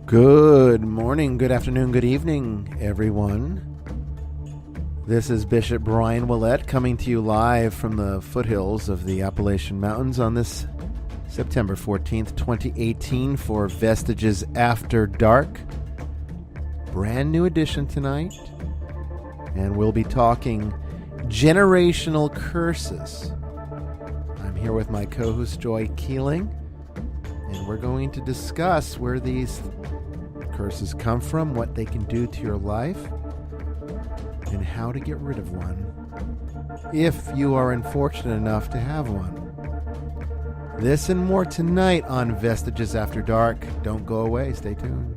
Good morning, good afternoon, good evening, everyone. This is Bishop Bryan Ouellette coming to you live from the foothills of the Appalachian Mountains on this September 14th, 2018 for Vestiges After Dark. Brand new edition tonight. And we'll be talking generational curses. I'm here with my co-host Joy Keeling, and we're going to discuss where these curses come from, what they can do to your life, and how to get rid of one if you are unfortunate enough to have one. This and more tonight on Vestiges After Dark. Don't go away. Stay tuned.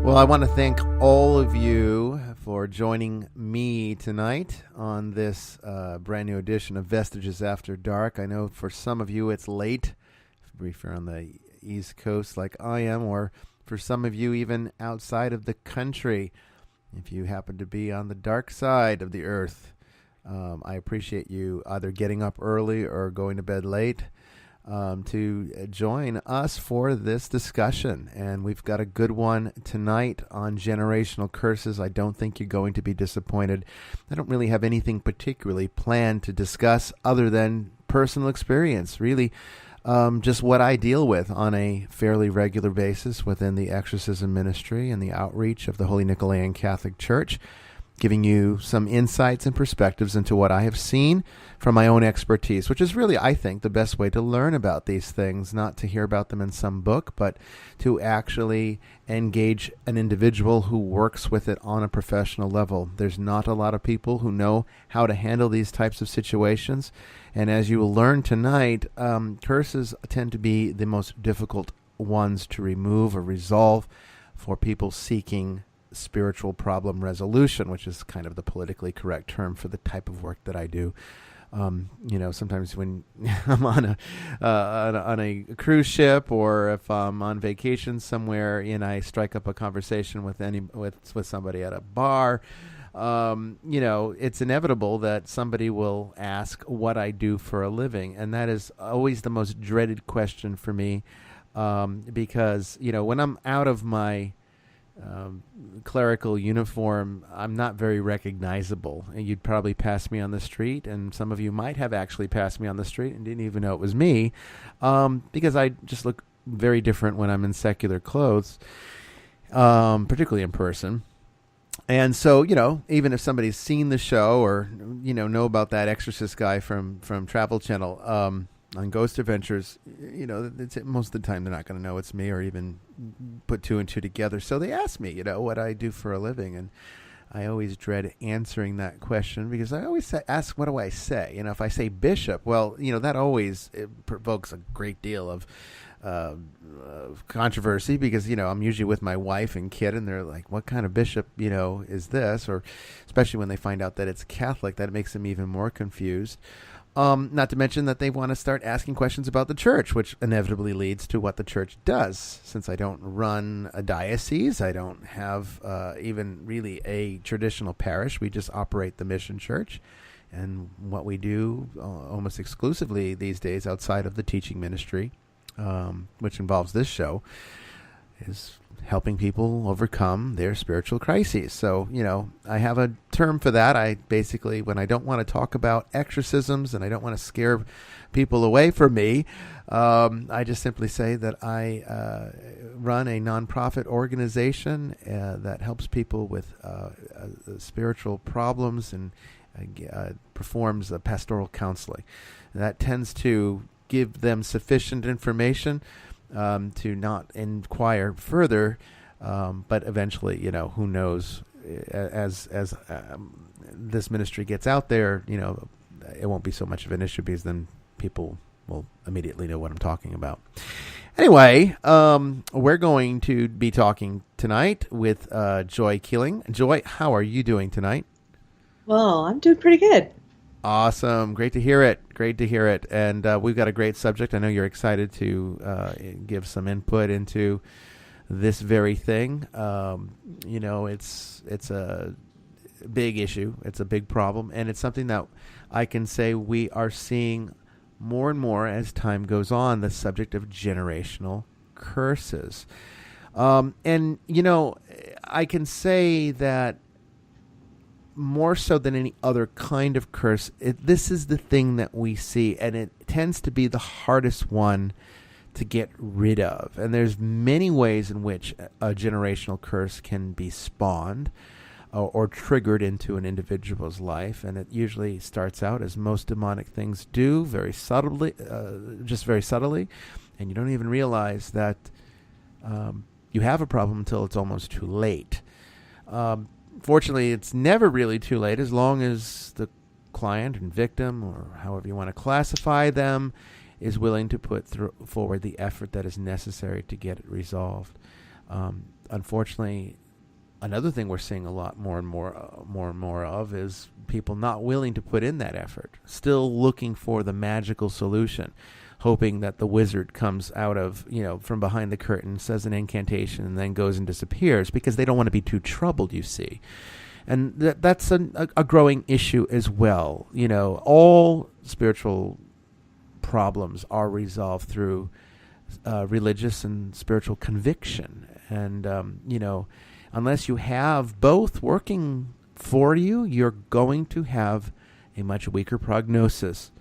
Well, I want to thank all of you for joining me tonight on this brand new edition of Vestiges After Dark. I know for some of you it's late, if you're on the East Coast like I am, or for some of you even outside of the country, if you happen to be on the dark side of the earth. I appreciate you either getting up early or going to bed late to join us for this discussion. And we've got a good one tonight on generational curses. I don't think you're going to be disappointed. I don't really have anything particularly planned to discuss other than personal experience, really just what I deal with on a fairly regular basis within the exorcism ministry and the outreach of the Holy Nicolaitan Catholic Church, giving you some insights and perspectives into what I have seen from my own expertise, which is really, I think, the best way to learn about these things, not to hear about them in some book, but to actually engage an individual who works with it on a professional level. There's not a lot of people who know how to handle these types of situations, and as you will learn tonight, curses tend to be the most difficult ones to remove or resolve for people seeking spiritual problem resolution, which is kind of the politically correct term for the type of work that I do. Sometimes when I'm on a cruise ship, or if I'm on vacation somewhere and I strike up a conversation with somebody at a bar, it's inevitable that somebody will ask what I do for a living, and that is always the most dreaded question for me, because when I'm out of my clerical uniform, I'm not very recognizable. And you'd probably pass me on the street, and some of you might have actually passed me on the street and didn't even know it was me, because I just look very different when I'm in secular clothes, particularly in person. And so, even if somebody's seen the show or, know about that exorcist guy from Travel Channel, on Ghost Adventures, most of the time they're not going to know it's me or even put two and two together. So they ask me, what I do for a living. And I always dread answering that question because I always ask, what do I say? If I say bishop, well, that always provokes a great deal of controversy because, I'm usually with my wife and kid and they're like, what kind of bishop, is this? Or especially when they find out that it's Catholic, that makes them even more confused. Not to mention that they want to start asking questions about the church, which inevitably leads to what the church does. Since I don't run a diocese, I don't have even really a traditional parish. We just operate the mission church. And what we do almost exclusively these days outside of the teaching ministry, which involves this show, is helping people overcome their spiritual crises. So, I have a term for that. I basically, when I don't want to talk about exorcisms and I don't want to scare people away from me, I just simply say that I run a nonprofit organization that helps people with spiritual problems and performs pastoral counseling. That tends to give them sufficient information to not inquire further, but eventually, who knows? As this ministry gets out there, it won't be so much of an issue because then people will immediately know what I'm talking about. Anyway, we're going to be talking tonight with Joy Keeling. Joy, how are you doing tonight? Well, I'm doing pretty good. Awesome. Great to hear it. Great to hear it. And we've got a great subject. I know you're excited to give some input into this very thing. It's a big issue. It's a big problem. And it's something that I can say we are seeing more and more as time goes on, the subject of generational curses. I can say that more so than any other kind of curse, this is the thing that we see, and it tends to be the hardest one to get rid of. And there's many ways in which a generational curse can be spawned or triggered into an individual's life, and it usually starts out, as most demonic things do, very subtly, and you don't even realize that you have a problem until it's almost too late. Fortunately, it's never really too late as long as the client and victim, or however you want to classify them, is willing to put forward the effort that is necessary to get it resolved. Unfortunately, another thing we're seeing a lot more and more of is people not willing to put in that effort, still looking for the magical solution, hoping that the wizard comes out of, from behind the curtain, says an incantation, and then goes and disappears because they don't want to be too troubled, you see. And that's a growing issue as well. All spiritual problems are resolved through religious and spiritual conviction. And, unless you have both working for you, you're going to have a much weaker prognosis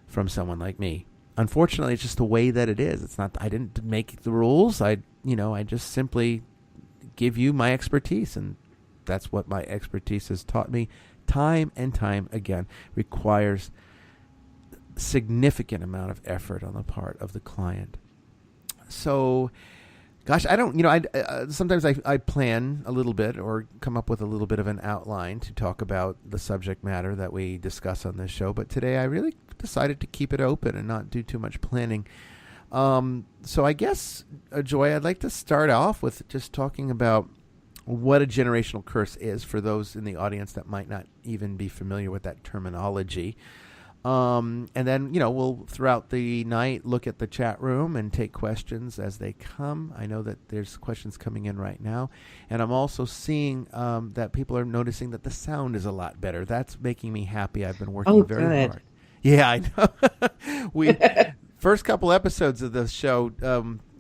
from someone like me. Unfortunately, it's just the way that it is. It's not, I didn't make the rules. I just simply give you my expertise, and that's what my expertise has taught me time and time again. Requires significant amount of effort on the part of the client. So, gosh, I don't, sometimes I plan a little bit or come up with a little bit of an outline to talk about the subject matter that we discuss on this show. But today I really decided to keep it open and not do too much planning. So I guess, Joy, I'd like to start off with just talking about what a generational curse is for those in the audience that might not even be familiar with that terminology. And then, we'll throughout the night look at the chat room and take questions as they come. I know that there's questions coming in right now. And I'm also seeing that people are noticing that the sound is a lot better. That's making me happy. I've been working very hard. Yeah, I know. We first couple episodes of the show,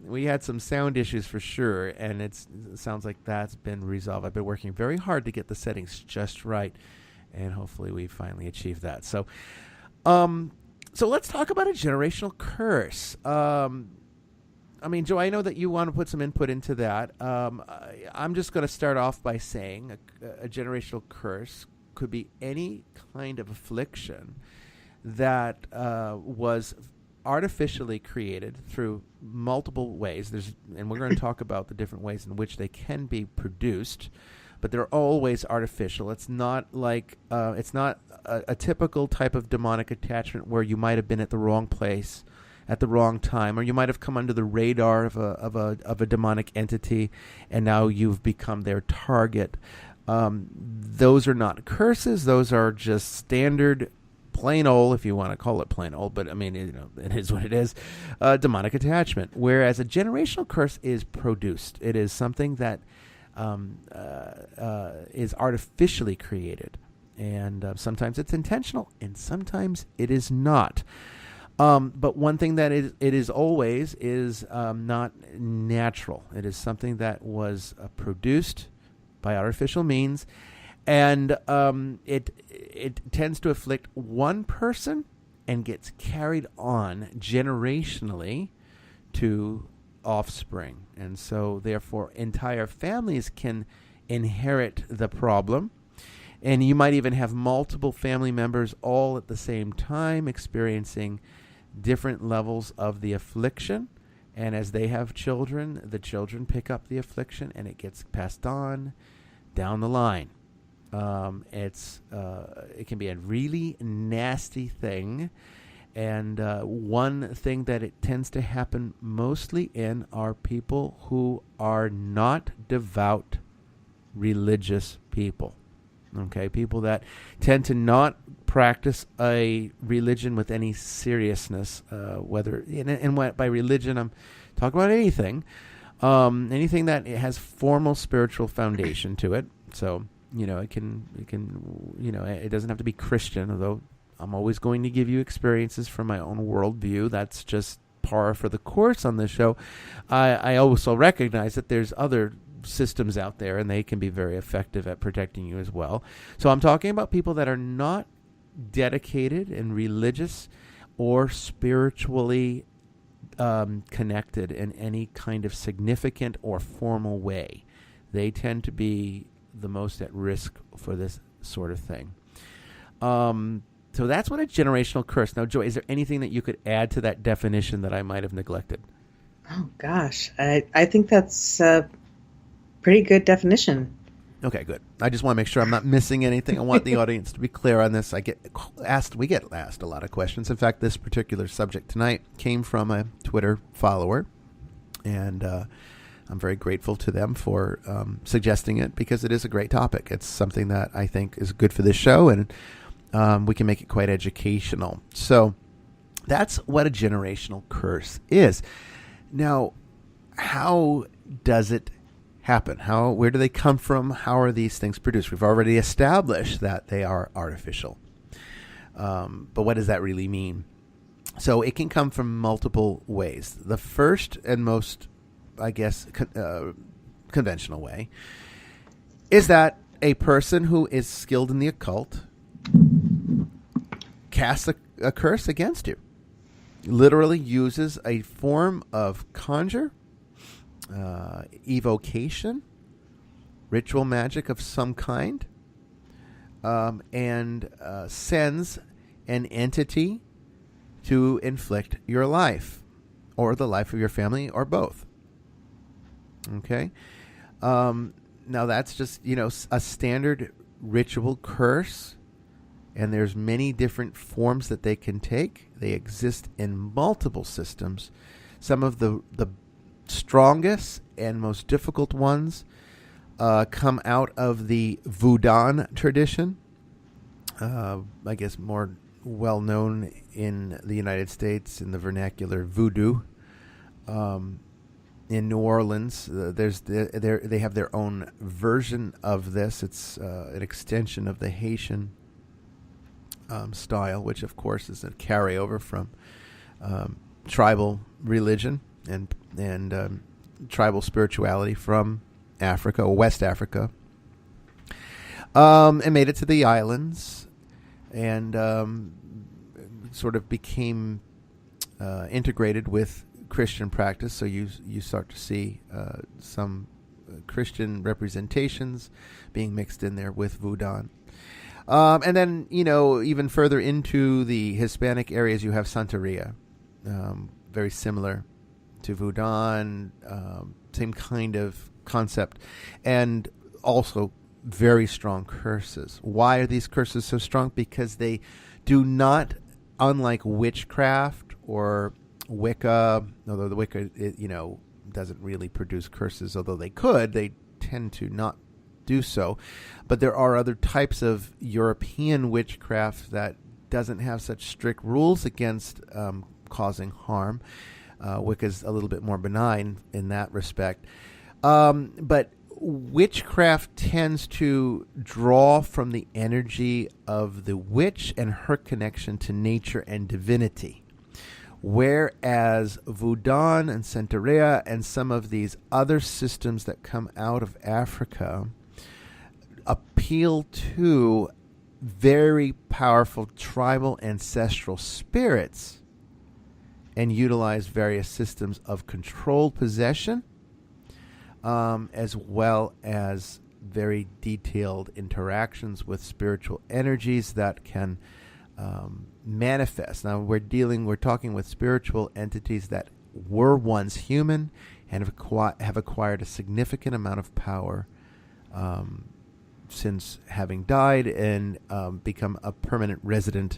we had some sound issues for sure, and it sounds like that's been resolved. I've been working very hard to get the settings just right, and hopefully we finally achieved that. So let's talk about a generational curse. Joe, I know that you want to put some input into that. I'm just going to start off by saying a generational curse could be any kind of affliction that was artificially created through multiple ways. And we're going to talk about the different ways in which they can be produced. but they're always artificial. It's not like it's not a typical type of demonic attachment where you might have been at the wrong place at the wrong time, or you might have come under the radar of a demonic entity, and now you've become their target. Those are not curses. Those are just standard, plain old, if you want to call it plain old, but I mean, it is what it is, demonic attachment. Whereas a generational curse is produced. It is something that is artificially created. And sometimes it's intentional, and sometimes it is not. But one thing that it is always is not natural. It is something that was produced by artificial means, and it tends to afflict one person and gets carried on generationally to offspring. And so, therefore, entire families can inherit the problem. And you might even have multiple family members all at the same time experiencing different levels of the affliction. And as they have children, the children pick up the affliction, and it gets passed on down the line. It can be a really nasty thing. And one thing that it tends to happen mostly in are people who are not devout religious people. Okay, people that tend to not practice a religion with any seriousness, whether and what by religion I'm talking about anything that has formal spiritual foundation to it. So it can it doesn't have to be Christian, although I'm always going to give you experiences from my own worldview. That's just par for the course on this show. I also recognize that there's other systems out there, and they can be very effective at protecting you as well. So I'm talking about people that are not dedicated and religious or spiritually connected in any kind of significant or formal way. They tend to be the most at risk for this sort of thing. So that's what a generational curse. Now, Joy, is there anything that you could add to that definition that I might have neglected? Oh, gosh. I think that's pretty good definition. Okay, good. I just want to make sure I'm not missing anything. I want the audience to be clear on this. We get asked a lot of questions. In fact, this particular subject tonight came from a Twitter follower, and I'm very grateful to them for suggesting it, because it is a great topic. It's something that I think is good for this show, and we can make it quite educational. So that's what a generational curse is. Now, how does it happen? Where do they come from? How are these things produced? We've already established that they are artificial. But what does that really mean? So it can come from multiple ways. The first and most, I guess, conventional way is that a person who is skilled in the occult casts a curse against you. Literally uses a form of conjure, evocation, ritual magic of some kind, and sends an entity to inflict your life or the life of your family or both. Okay? Now that's just, a standard ritual curse, and there's many different forms that they can take. They exist in multiple systems. Some of the strongest and most difficult ones come out of the Voodoo tradition. I guess more well known in the United States in the vernacular voodoo. In New Orleans, they have their own version of this. It's an extension of the Haitian style, which of course is a carryover from tribal religion and tribal spirituality from Africa, or West Africa, and made it to the islands, and sort of became integrated with Christian practice. So you start to see some Christian representations being mixed in there with voodoo. And then, even further into the Hispanic areas, you have Santeria, very similar to voodoo, same kind of concept, and also very strong curses. Why are these curses so strong? Because they do not, unlike witchcraft or Wicca, although the Wicca, doesn't really produce curses, although they could, they tend to not do so. But there are other types of European witchcraft that doesn't have such strict rules against causing harm. Wicca's a little bit more benign in that respect. But witchcraft tends to draw from the energy of the witch and her connection to nature and divinity. Whereas Voodoo and Santeria and some of these other systems that come out of Africa appeal to very powerful tribal ancestral spirits and utilize various systems of controlled possession, as well as very detailed interactions with spiritual energies that can manifest. Now we're talking with spiritual entities that were once human and have acquired a significant amount of power since having died and become a permanent resident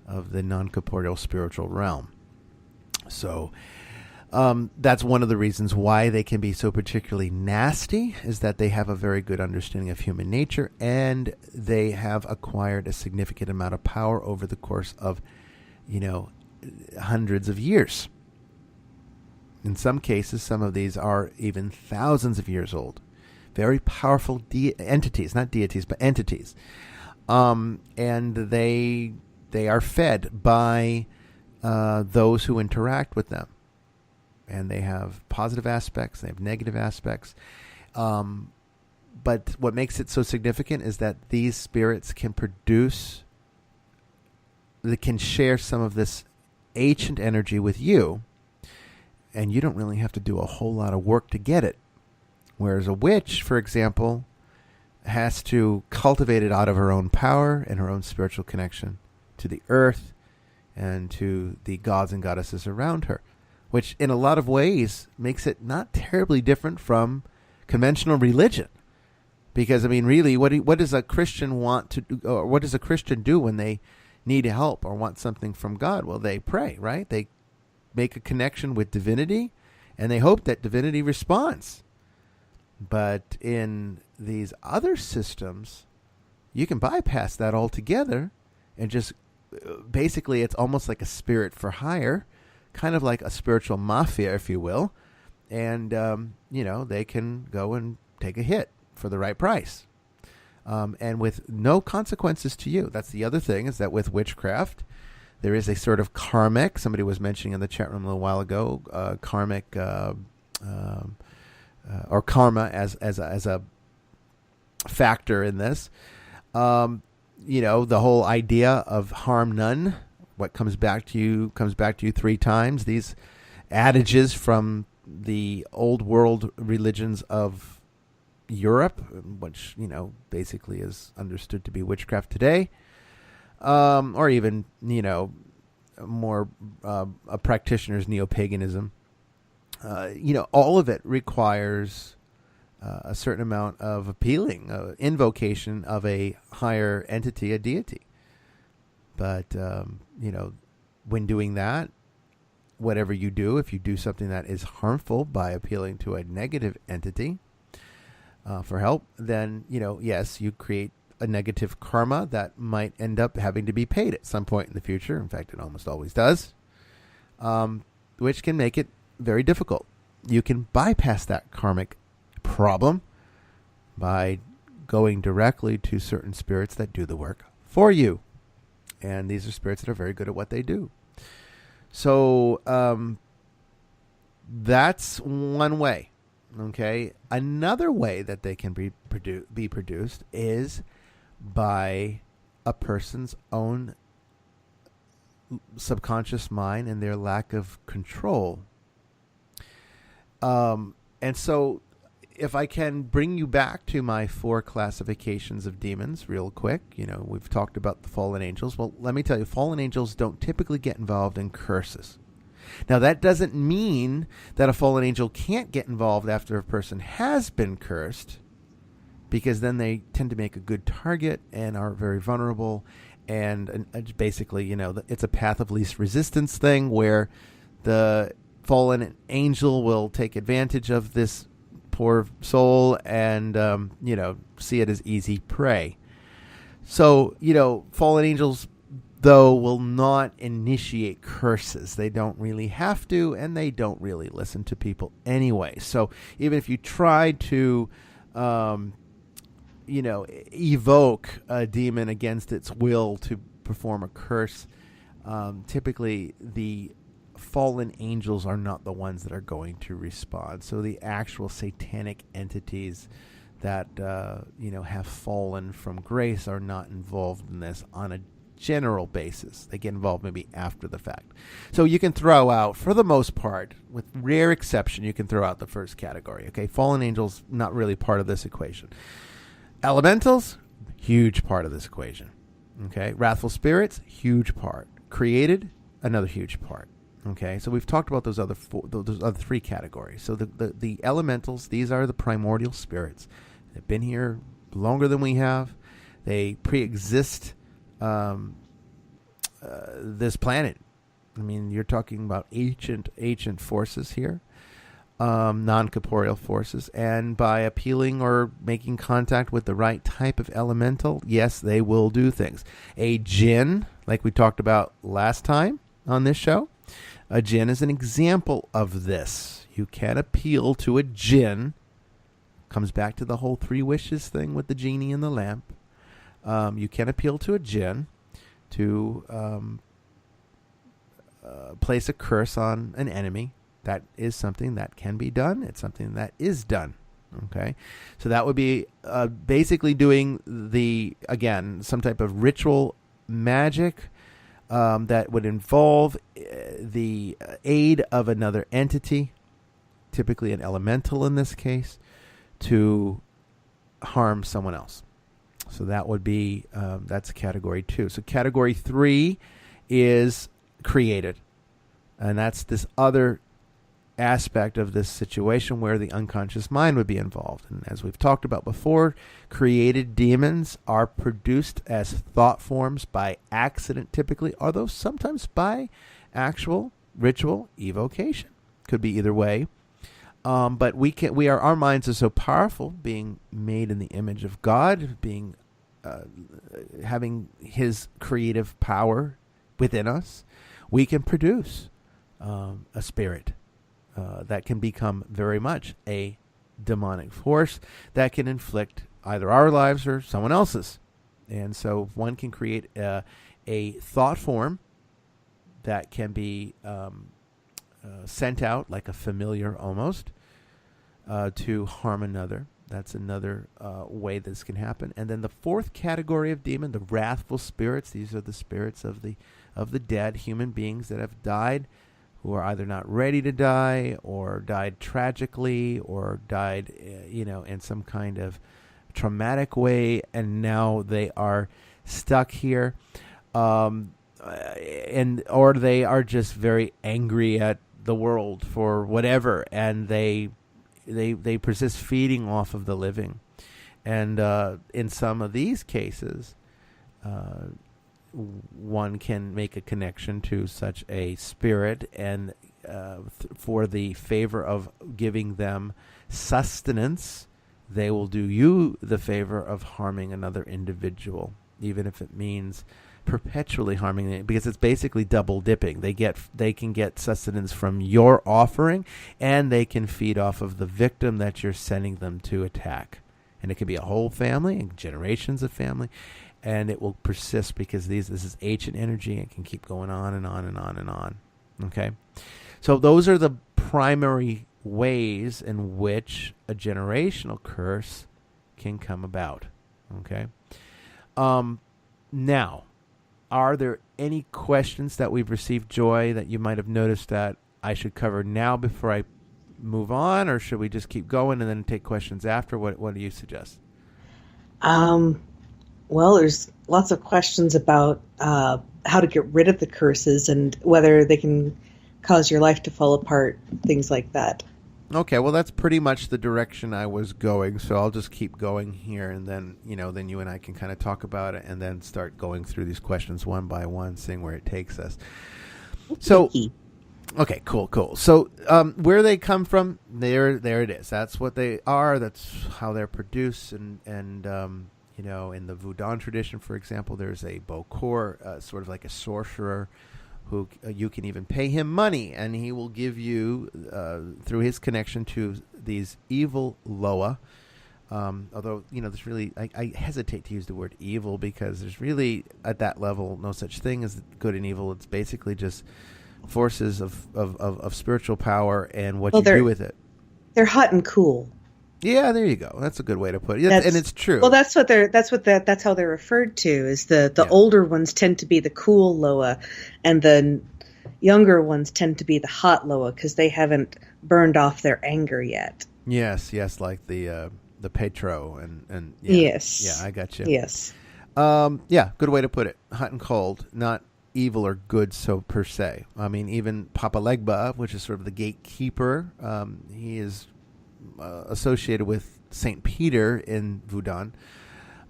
of the non-corporeal spiritual realm. So that's one of the reasons why they can be so particularly nasty, is that they have a very good understanding of human nature and they have acquired a significant amount of power over the course of, hundreds of years. In some cases, some of these are even thousands of years old. Very powerful entities, not deities, but entities. And they are fed by those who interact with them. And they have positive aspects, they have negative aspects. But what makes it so significant is that these spirits can share some of this ancient energy with you, and you don't really have to do a whole lot of work to get it. Whereas a witch, for example, has to cultivate it out of her own power and her own spiritual connection to the earth and to the gods and goddesses around her, which in a lot of ways makes it not terribly different from conventional religion. Because, really, what does a Christian want to do, or what does a Christian do when they need help or want something from God? Well, they pray, right? They make a connection with divinity, and they hope that divinity responds. But in these other systems, you can bypass that altogether and just basically it's almost like a spirit for hire, kind of like a spiritual mafia, if you will. And, they can go and take a hit for the right price. And with no consequences to you. That's the other thing, is that with witchcraft, there is a sort of karmic, somebody was mentioning in the chat room a little while ago, karmic or karma as a factor in this. The whole idea of harm none. What comes back to you three times. These adages from the old world religions of Europe, which basically is understood to be witchcraft today, or even more a practitioner's neo-paganism. All of it requires a certain amount of appealing, invocation of a higher entity, a deity. But, when doing that, whatever you do, if you do something that is harmful by appealing to a negative entity for help, then, yes, you create a negative karma that might end up having to be paid at some point in the future. In fact, it almost always does, which can make it very difficult. You can bypass that karmic problem by going directly to certain spirits that do the work for you. And these are spirits that are very good at what they do. So that's one way. Okay. Another way that they can be produced is by a person's own subconscious mind and their lack of control. And so if I can bring you back to my 4 classifications of demons real quick, we've talked about the fallen angels. Well, let me tell you, fallen angels don't typically get involved in curses. Now, that doesn't mean that a fallen angel can't get involved after a person has been cursed, because then they tend to make a good target and are very vulnerable. And basically, it's a path of least resistance thing where the fallen angel will take advantage of this poor soul and, see it as easy prey. So, fallen angels, though, will not initiate curses. They don't really have to, and they don't really listen to people anyway. So even if you try to, evoke a demon against its will to perform a curse, typically the fallen angels are not the ones that are going to respond. So the actual satanic entities that have fallen from grace are not involved in this on a general basis. They get involved maybe after the fact. So you can throw out, for the most part, with rare exception, you can throw out the first category. Okay, fallen angels, not really part of this equation. Elementals, huge part of this equation. Okay, wrathful spirits, huge part. Created, another huge part. Okay, so we've talked about those other three categories. So the elementals, these are the primordial spirits. They've been here longer than we have. They pre-exist this planet. I mean, you're talking about ancient forces here, non-corporeal forces, and by appealing or making contact with the right type of elemental, yes, they will do things. A jinn, like we talked about last time on this show, a jinn is an example of this. You can appeal to a jinn. Comes back to the whole 3 wishes thing with the genie and the lamp. You can appeal to a jinn to place a curse on an enemy. That is something that can be done. It's something that is done. Okay, so that would be basically doing some type of ritual magic that would involve the aid of another entity, typically an elemental in this case, to harm someone else. So that would be, that's category 2. So category 3 is created. And that's this other aspect of this situation where the unconscious mind would be involved. And as we've talked about before, created demons are produced as thought forms by accident typically, although sometimes by actual ritual evocation. Could be either way. But our minds are so powerful, being made in the image of God, being having His creative power within us, we can produce a spirit that can become very much a demonic force that can inflict either our lives or someone else's. And so one can create a thought form that can be sent out like a familiar almost to harm another. That's another way this can happen. And then the 4th category of demon, the wrathful spirits. These are the spirits of the dead, human beings that have died, who are either not ready to die or died tragically or died, in some kind of traumatic way, and now they are stuck here, or they are just very angry at the world for whatever, and they persist feeding off of the living. And in some of these cases, one can make a connection to such a spirit, and for the favor of giving them sustenance, they will do you the favor of harming another individual, even if it means perpetually harming it, because it's basically double dipping. They can get sustenance from your offering, and they can feed off of the victim that you're sending them to attack. And it could be a whole family and generations of family, and it will persist because this is ancient energy. It can keep going on and on and on and on. Okay, so those are the primary ways in which a generational curse can come about. Okay, now, are there any questions that we've received, Joy, that you might have noticed that I should cover now before I move on, or should we just keep going and then take questions after? What do you suggest? Well, there's lots of questions about how to get rid of the curses and whether they can cause your life to fall apart, things like that. Okay, well, that's pretty much the direction I was going. So I'll just keep going here, and then then you and I can kind of talk about it, and then start going through these questions one by one, seeing where it takes us. So, Okey-dokey. okay, cool. So, where they come from, there it is. That's what they are. That's how they're produced, and in the Voodoo tradition, for example, there's a Bokor, sort of like a sorcerer, who you can even pay him money, and he will give you, through his connection to these evil Loa. Although there's really, I hesitate to use the word evil, because there's really at that level no such thing as good and evil. It's basically just forces of spiritual power and what Well, you do with it. they're hot and cool. Yeah, there you go. That's a good way to put it. That's And it's true. Well, that's how they're referred to. Is the Yeah. older ones tend to be the cool Loa, and the younger ones tend to be the hot Loa because they haven't burned off their anger yet. Yes, like the Petro and yeah. Yes. Yeah, I got you. Yes. Yeah, good way to put it. Hot and cold, not evil or good so per se. I mean, even Papa Legba, which is sort of the gatekeeper, he is associated with Saint Peter in Voodoo,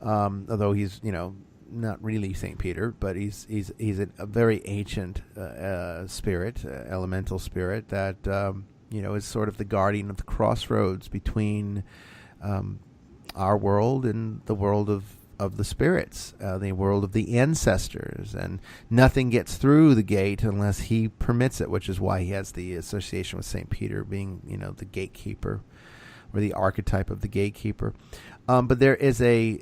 although he's not really Saint Peter, but he's a very ancient spirit, elemental spirit that is sort of the guardian of the crossroads between our world and the world of the spirits, the world of the ancestors, and nothing gets through the gate unless he permits it, which is why he has the association with Saint Peter being the gatekeeper, or the archetype of the gatekeeper. But there is a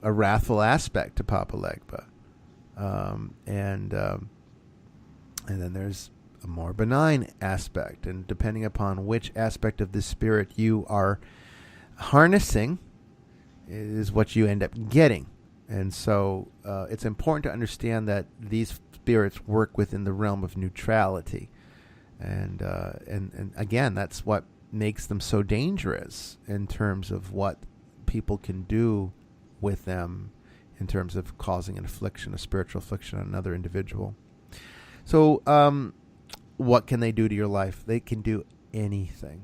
wrathful aspect to Papa Legba, and then there's a more benign aspect, and depending upon which aspect of the spirit you are harnessing is what you end up getting. And so it's important to understand that these spirits work within the realm of neutrality. And again, that's what makes them so dangerous in terms of what people can do with them in terms of causing an affliction, a spiritual affliction on another individual. So what can they do to your life? They can do anything.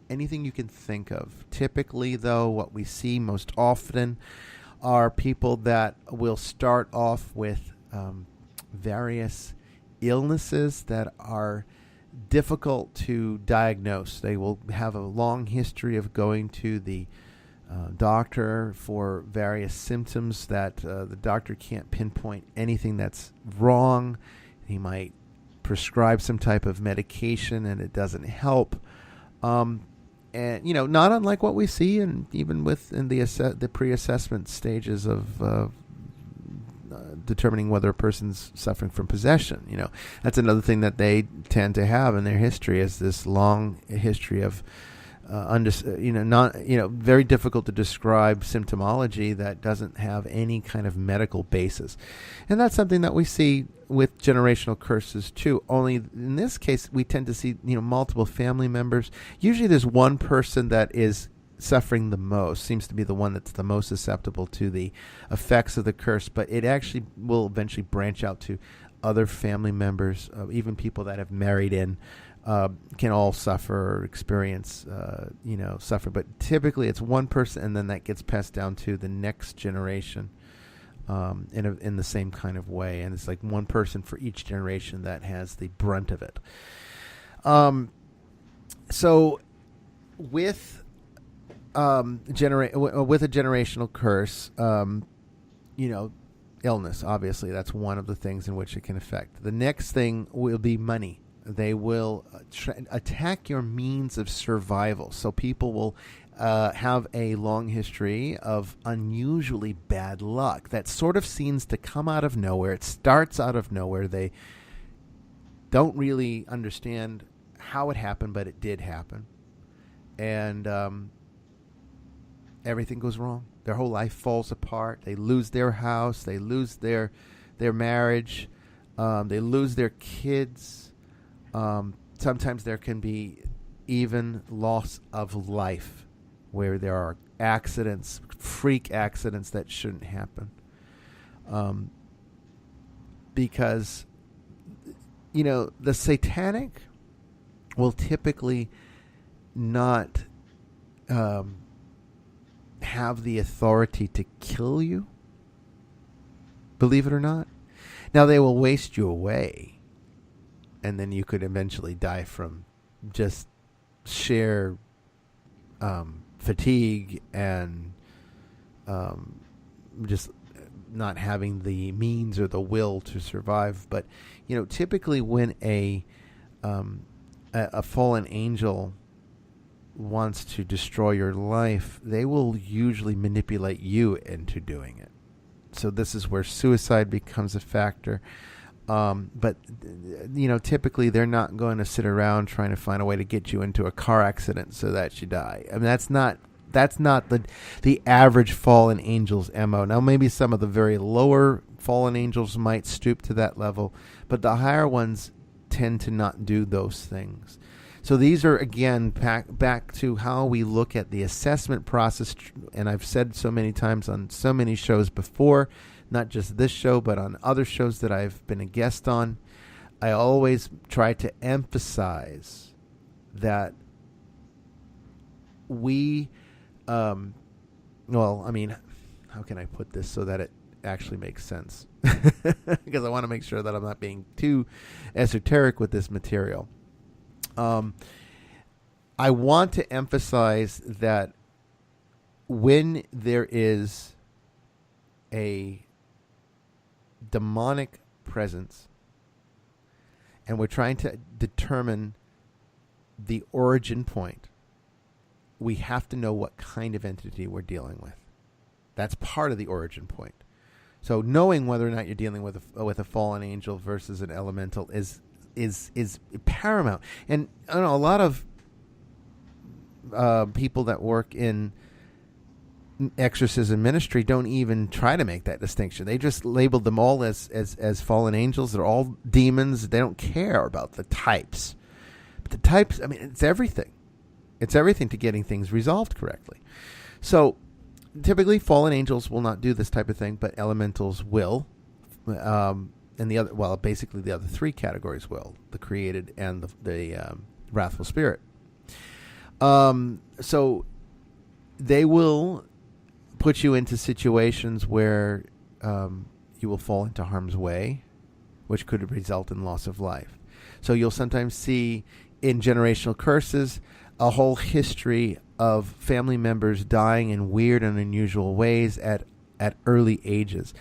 Anything you can think of. Typically, though, what we see most often are people that will start off with various illnesses that are difficult to diagnose. They will have a long history of going to the doctor for various symptoms that the doctor can't pinpoint anything that's wrong. He might prescribe some type of medication and it doesn't help. And not unlike what we see, and even within the pre-assessment stages of determining whether a person's suffering from possession. That's another thing that they tend to have in their history, is this long history of very difficult to describe symptomology that doesn't have any kind of medical basis. And that's something that we see with generational curses too. Only in this case, we tend to see, multiple family members. Usually there's one person that is suffering the most, seems to be the one that's the most susceptible to the effects of the curse, but it actually will eventually branch out to other family members, even people that have married in, can all suffer or experience, suffer. But typically it's one person, and then that gets passed down to the next generation in the same kind of way. And it's like one person for each generation that has the brunt of it. So with with a generational curse, illness, obviously, that's one of the things in which it can affect. The next thing will be money. They will attack your means of survival. So people will have a long history of unusually bad luck that sort of seems to come out of nowhere. It starts out of nowhere. They don't really understand how it happened, but it did happen. And everything goes wrong. Their whole life falls apart. They lose their house. They lose their marriage. They lose their kids. Sometimes there can be even loss of life, where there are accidents, freak accidents that shouldn't happen, because the satanic will typically not have the authority to kill you, believe it or not. Now, they will waste you away, and then you could eventually die from just sheer fatigue and just not having the means or the will to survive. But typically when a fallen angel wants to destroy your life, they will usually manipulate you into doing it. So this is where suicide becomes a factor. But typically they're not going to sit around trying to find a way to get you into a car accident so that you die. I mean, that's not the average fallen angel's MO. Now, maybe some of the very lower fallen angels might stoop to that level, but the higher ones tend to not do those things. So these are, again, back to how we look at the assessment process. And I've said so many times on so many shows before, not just this show, but on other shows that I've been a guest on, I always try to emphasize that we, how can I put this so that it actually makes sense? Because I want to make sure that I'm not being too esoteric with this material. I want to emphasize that when there is a demonic presence and we're trying to determine the origin point, we have to know what kind of entity we're dealing with. That's part of the origin point. So knowing whether or not you're dealing with a fallen angel versus an elemental is paramount. And I don't know, a lot of people that work in exorcism ministry don't even try to make that distinction. They just label them all as fallen angels. They're all demons. They don't care about the types. But the types, I mean, it's everything. It's everything to getting things resolved correctly. So typically fallen angels will not do this type of thing, but elementals will. And basically the other three categories will: the created and the wrathful spirit. So they will put you into situations where you will fall into harm's way, which could result in loss of life. So you'll sometimes see in generational curses a whole history of family members dying in weird and unusual ways at early ages.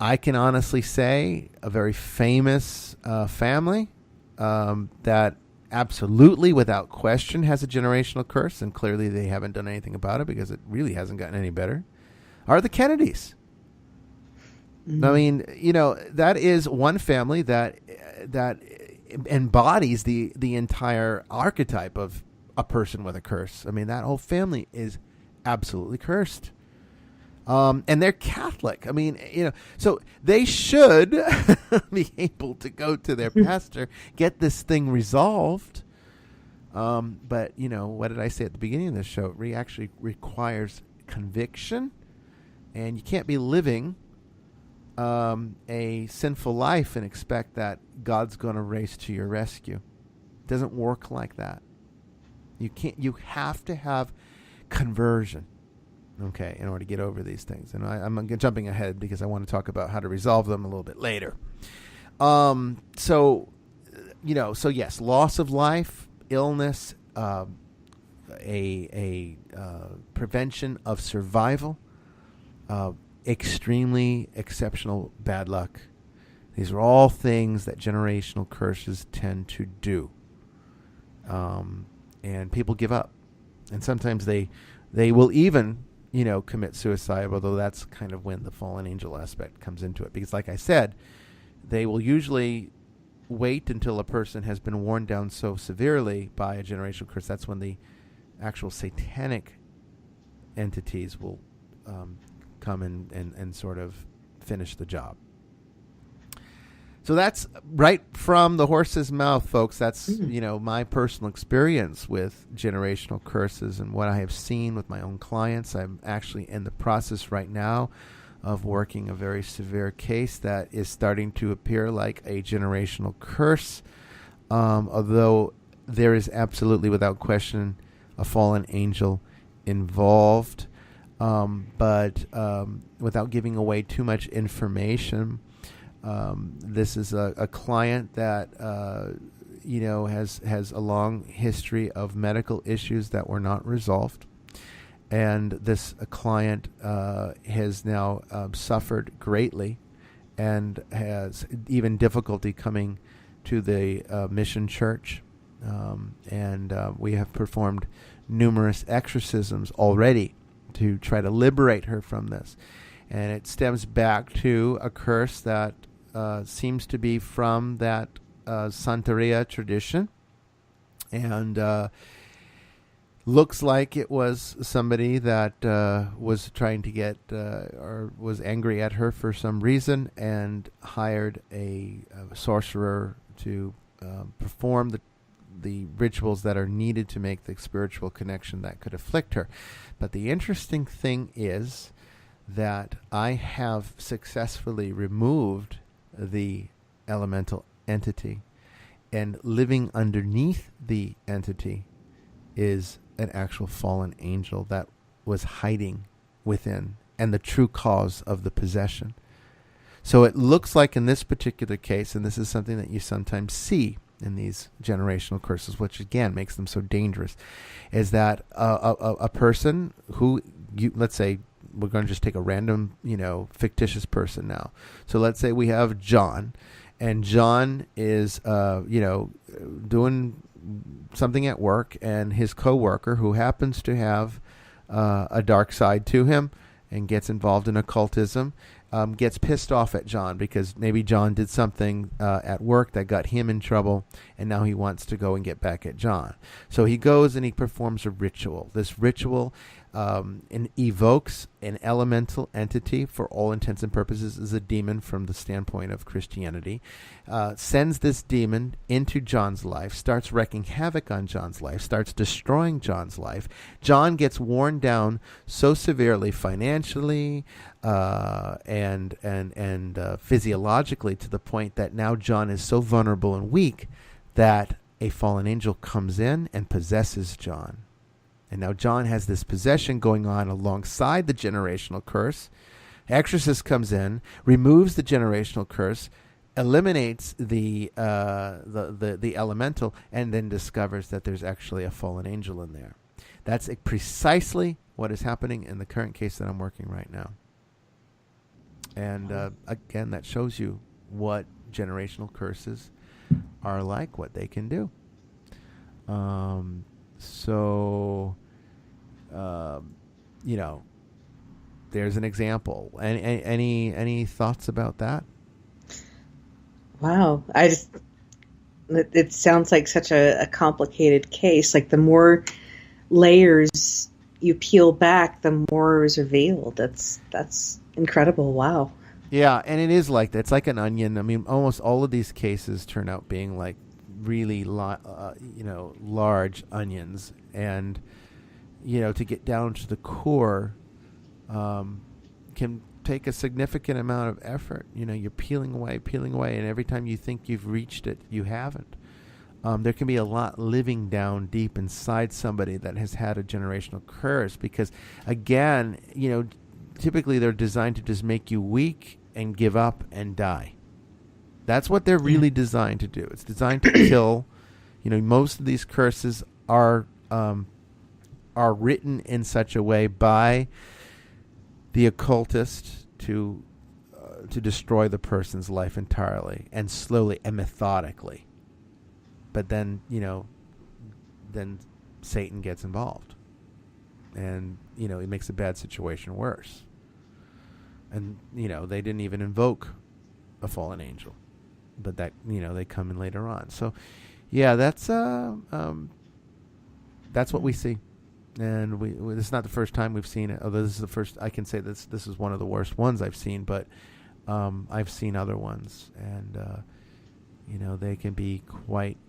I can honestly say a very famous family that absolutely, without question, has a generational curse, and clearly they haven't done anything about it because it really hasn't gotten any better, are the Kennedys. Mm-hmm. I mean, that is one family that embodies the entire archetype of a person with a curse. I mean, that whole family is absolutely cursed. And they're Catholic. I mean, so they should be able to go to their pastor, get this thing resolved. But, what did I say at the beginning of this show? It actually requires conviction. And you can't be living a sinful life and expect that God's going to race to your rescue. It doesn't work like that. You have to have conversion. Okay, in order to get over these things. And I'm jumping ahead because I want to talk about how to resolve them a little bit later. So yes, loss of life, illness, a prevention of survival, extremely exceptional bad luck. These are all things that generational curses tend to do. And people give up. And sometimes they will even commit suicide, although that's kind of when the fallen angel aspect comes into it. Because like I said, they will usually wait until a person has been worn down so severely by a generational curse. That's when the actual satanic entities will come and sort of finish the job. So that's right from the horse's mouth, folks. That's, my personal experience with generational curses and what I have seen with my own clients. I'm actually in the process right now of working a very severe case that is starting to appear like a generational curse, although there is absolutely, without question, a fallen angel involved. But without giving away too much information, this is a client that has a long history of medical issues that were not resolved, and this client has now suffered greatly and has even difficulty coming to the mission church. And we have performed numerous exorcisms already to try to liberate her from this. And it stems back to a curse that seems to be from that Santeria tradition. And looks like it was somebody that was trying to get or was angry at her for some reason and hired a sorcerer to perform the rituals that are needed to make the spiritual connection that could afflict her. But the interesting thing is that I have successfully removed the elemental entity, and living underneath the entity is an actual fallen angel that was hiding within and the true cause of the possession. So it looks like in this particular case, and this is something that you sometimes see in these generational curses, which again makes them so dangerous, is that a person who, let's say, we're going to just take a random, fictitious person now. So let's say we have John, and John is, doing something at work, and his coworker, who happens to have a dark side to him and gets involved in occultism, gets pissed off at John because maybe John did something at work that got him in trouble, and now he wants to go and get back at John. So he goes and he performs a ritual. This ritual evokes an elemental entity, for all intents and purposes is a demon from the standpoint of Christianity, sends this demon into John's life, starts wreaking havoc on John's life, starts destroying John's life. John gets worn down so severely financially and physiologically, to the point that now John is so vulnerable and weak that a fallen angel comes in and possesses John. And now John has this possession going on alongside the generational curse. Exorcist comes in, removes the generational curse, eliminates the elemental, and then discovers that there's actually a fallen angel in there. That's precisely what is happening in the current case that I'm working right now. And again, that shows you what generational curses are like, what they can do. So, there's an example. Any thoughts about that? Wow. It sounds like such a complicated case. Like the more layers you peel back, the more is revealed. That's incredible. Wow. Yeah, and it is like that. It's like an onion. I mean, almost all of these cases turn out being like really, large onions, and to get down to the core can take a significant amount of effort. You're peeling away, and every time you think you've reached it, you haven't. There can be a lot living down deep inside somebody that has had a generational curse, because again, typically they're designed to just make you weak and give up and die. That's what they're really designed to do. It's designed to kill. Most of these curses are written in such a way by the occultist to destroy the person's life entirely, and slowly and methodically. But then, then Satan gets involved, and it makes a bad situation worse. And they didn't even invoke a fallen angel, but that they come in later on. So, yeah, that's what we see, and this is not the first time we've seen it. Although this is the first, I can say this is one of the worst ones I've seen. But I've seen other ones, and they can be quite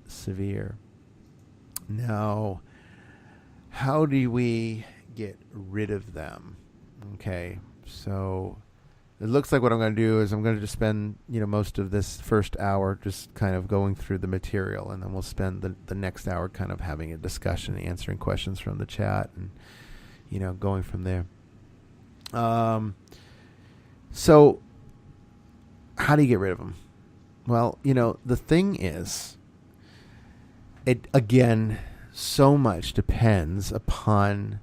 severe. Now, how do we get rid of them? Okay, So it looks like what I'm going to do is I'm going to just spend, most of this first hour just kind of going through the material, and then we'll spend the next hour kind of having a discussion, answering questions from the chat, and, going from there. So how do you get rid of them? Well, the thing is, it, again, so much depends upon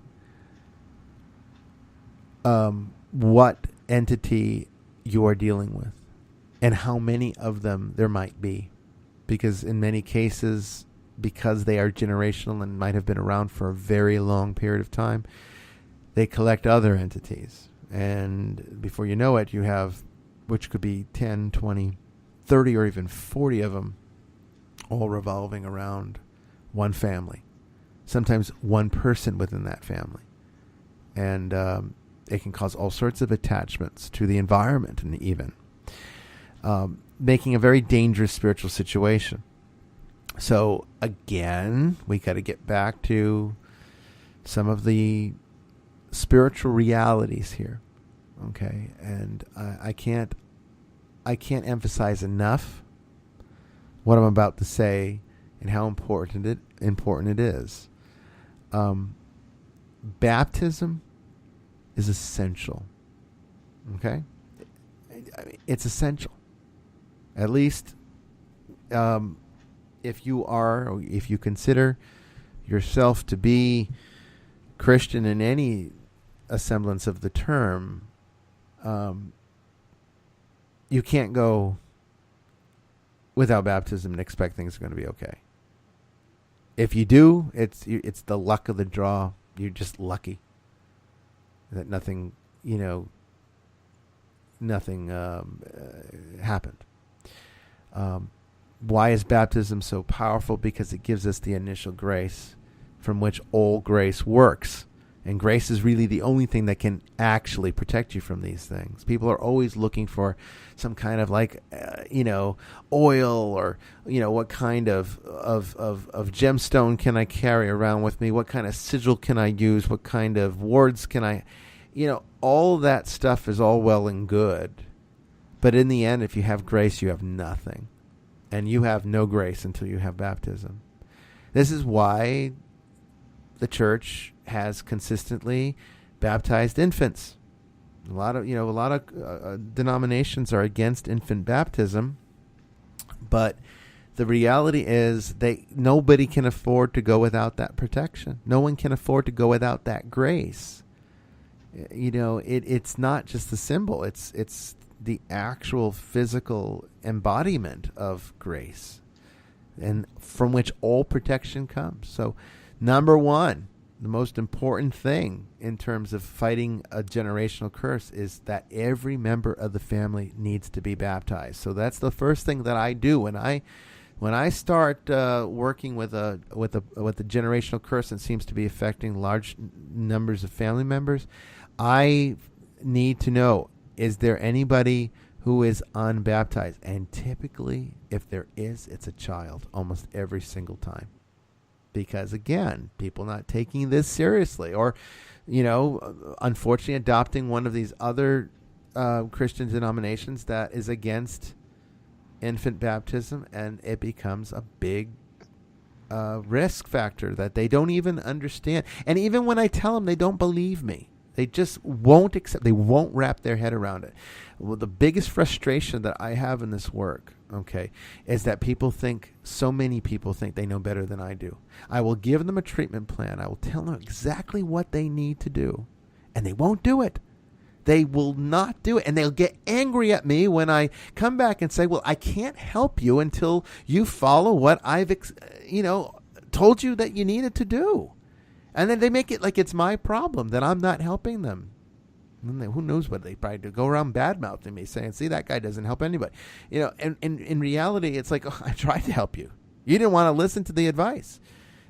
what entity you are dealing with and how many of them there might be. Because in many cases, because they are generational and might have been around for a very long period of time, they collect other entities. And before you know it, you have, which could be 10, 20, 30, or even 40 of them, all revolving around one family. Sometimes one person within that family. And it can cause all sorts of attachments to the environment, and even making a very dangerous spiritual situation. So again, we got to get back to some of the spiritual realities here. Okay, and I can't emphasize enough what I'm about to say and how important it is. Baptism is essential. Okay? It's essential. At least if you consider yourself to be Christian in any semblance of the term, you can't go without baptism and expect things are going to be okay. If you do, it's the luck of the draw. You're just lucky that nothing happened. Why is baptism so powerful? Because it gives us the initial grace from which all grace works. And grace is really the only thing that can actually protect you from these things. People are always looking for some kind of oil, or, what kind of gemstone can I carry around with me? What kind of sigil can I use? What kind of wards can I, all that stuff is all well and good. But in the end, if you have grace, you have nothing. And you have no grace until you have baptism. This is why the church has consistently baptized infants. A lot of denominations are against infant baptism, but the reality is nobody can afford to go without that protection. No one can afford to go without that grace. It's not just the symbol; it's the actual physical embodiment of grace, and from which all protection comes. So, number one, the most important thing in terms of fighting a generational curse is that every member of the family needs to be baptized. So that's the first thing that I do when I start working with a generational curse that seems to be affecting large numbers of family members. I need to know, is there anybody who is unbaptized? And typically, if there is, it's a child almost every single time. Because, again, people not taking this seriously, or, unfortunately adopting one of these other Christian denominations that is against infant baptism, and it becomes a big risk factor that they don't even understand. And even when I tell them, they don't believe me. They just won't accept. They won't wrap their head around it. Well, the biggest frustration that I have in this work, is that so many people think they know better than I do. I will give them a treatment plan. I will tell them exactly what they need to do, and they won't do it. They will not do it, and they'll get angry at me when I come back and say, well, I can't help you until you follow what I've, told you that you needed to do. And then they make it like it's my problem that I'm not helping them. And who knows what they probably do. Go around bad-mouthing me, saying, see, that guy doesn't help anybody. And in reality, it's like, I tried to help you. You didn't want to listen to the advice.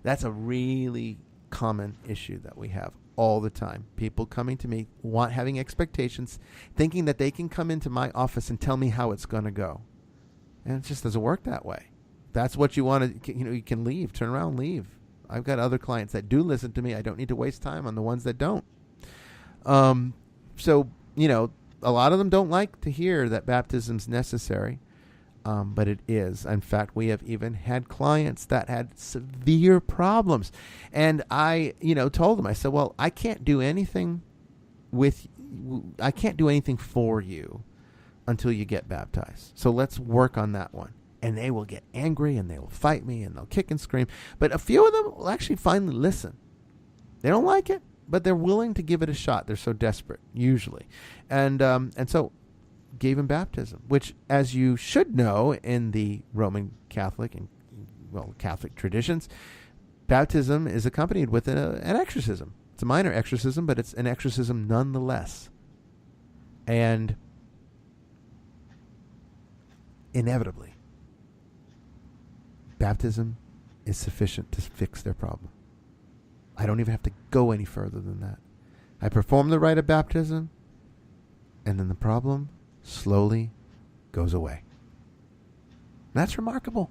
That's a really common issue that we have all the time. People coming to me, having expectations, thinking that they can come into my office and tell me how it's going to go. And it just doesn't work that way. That's what you want to, you can leave, turn around, leave. I've got other clients that do listen to me. I don't need to waste time on the ones that don't. So, a lot of them don't like to hear that baptism's necessary, but it is. In fact, we have even had clients that had severe problems. And I, told them, I said, well, I can't do anything for you until you get baptized. So let's work on that one. And they will get angry and they will fight me and they'll kick and scream. But a few of them will actually finally listen. They don't like it, but they're willing to give it a shot. They're so desperate, usually. And so gave him baptism, which, as you should know in the Roman Catholic and, Catholic traditions, baptism is accompanied with an exorcism. It's a minor exorcism, but it's an exorcism nonetheless. And inevitably, baptism is sufficient to fix their problem. I don't even have to go any further than that. I perform the rite of baptism, and then the problem slowly goes away. That's remarkable.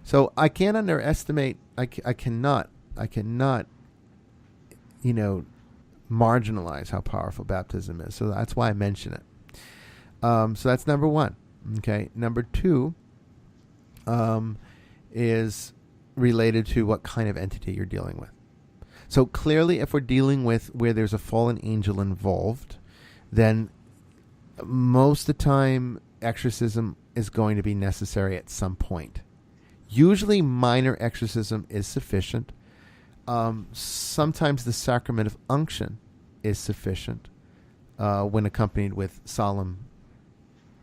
So I can't underestimate, I cannot, marginalize how powerful baptism is. So that's why I mention it. So that's number one. Okay. Number two is related to what kind of entity you're dealing with. So clearly, if we're dealing with where there's a fallen angel involved, then most of the time exorcism is going to be necessary at some point. Usually minor exorcism is sufficient. Sometimes the sacrament of unction is sufficient when accompanied with solemn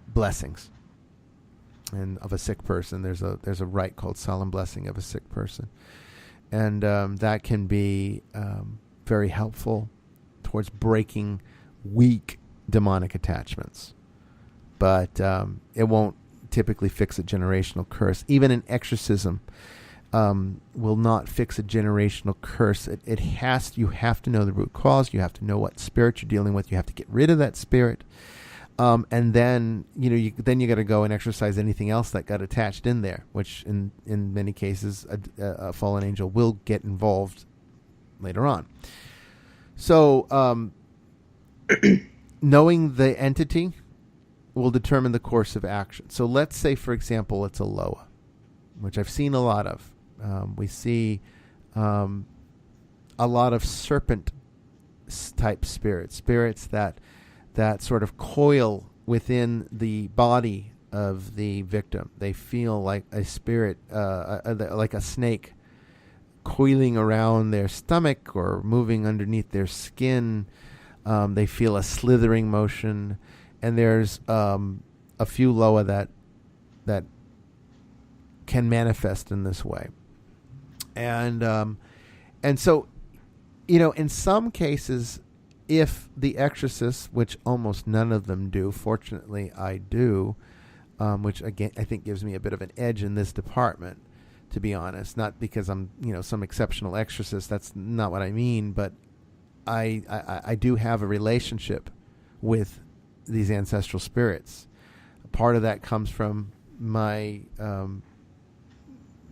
blessings. And of a sick person, there's a rite called solemn blessing of a sick person. And that can be very helpful towards breaking weak demonic attachments. But it won't typically fix a generational curse. Even an exorcism will not fix a generational curse. You have to know the root cause. You have to know what spirit you're dealing with. You have to get rid of that spirit. And then, you got to go and exorcise anything else that got attached in there, which in many cases, a fallen angel will get involved later on. So, knowing the entity will determine the course of action. So let's say, for example, it's a Loa, which I've seen a lot of. We see a lot of serpent-type spirits that sort of coil within the body of the victim. They feel like a spirit, like a snake, coiling around their stomach or moving underneath their skin. They feel a slithering motion, and there's a few Loa that can manifest in this way. And so, in some cases, if the exorcist, which almost none of them do, fortunately I do, which again I think gives me a bit of an edge in this department, to be honest. Not because I'm some exceptional exorcist. That's not what I mean. But I do have a relationship with these ancestral spirits. Part of that comes from my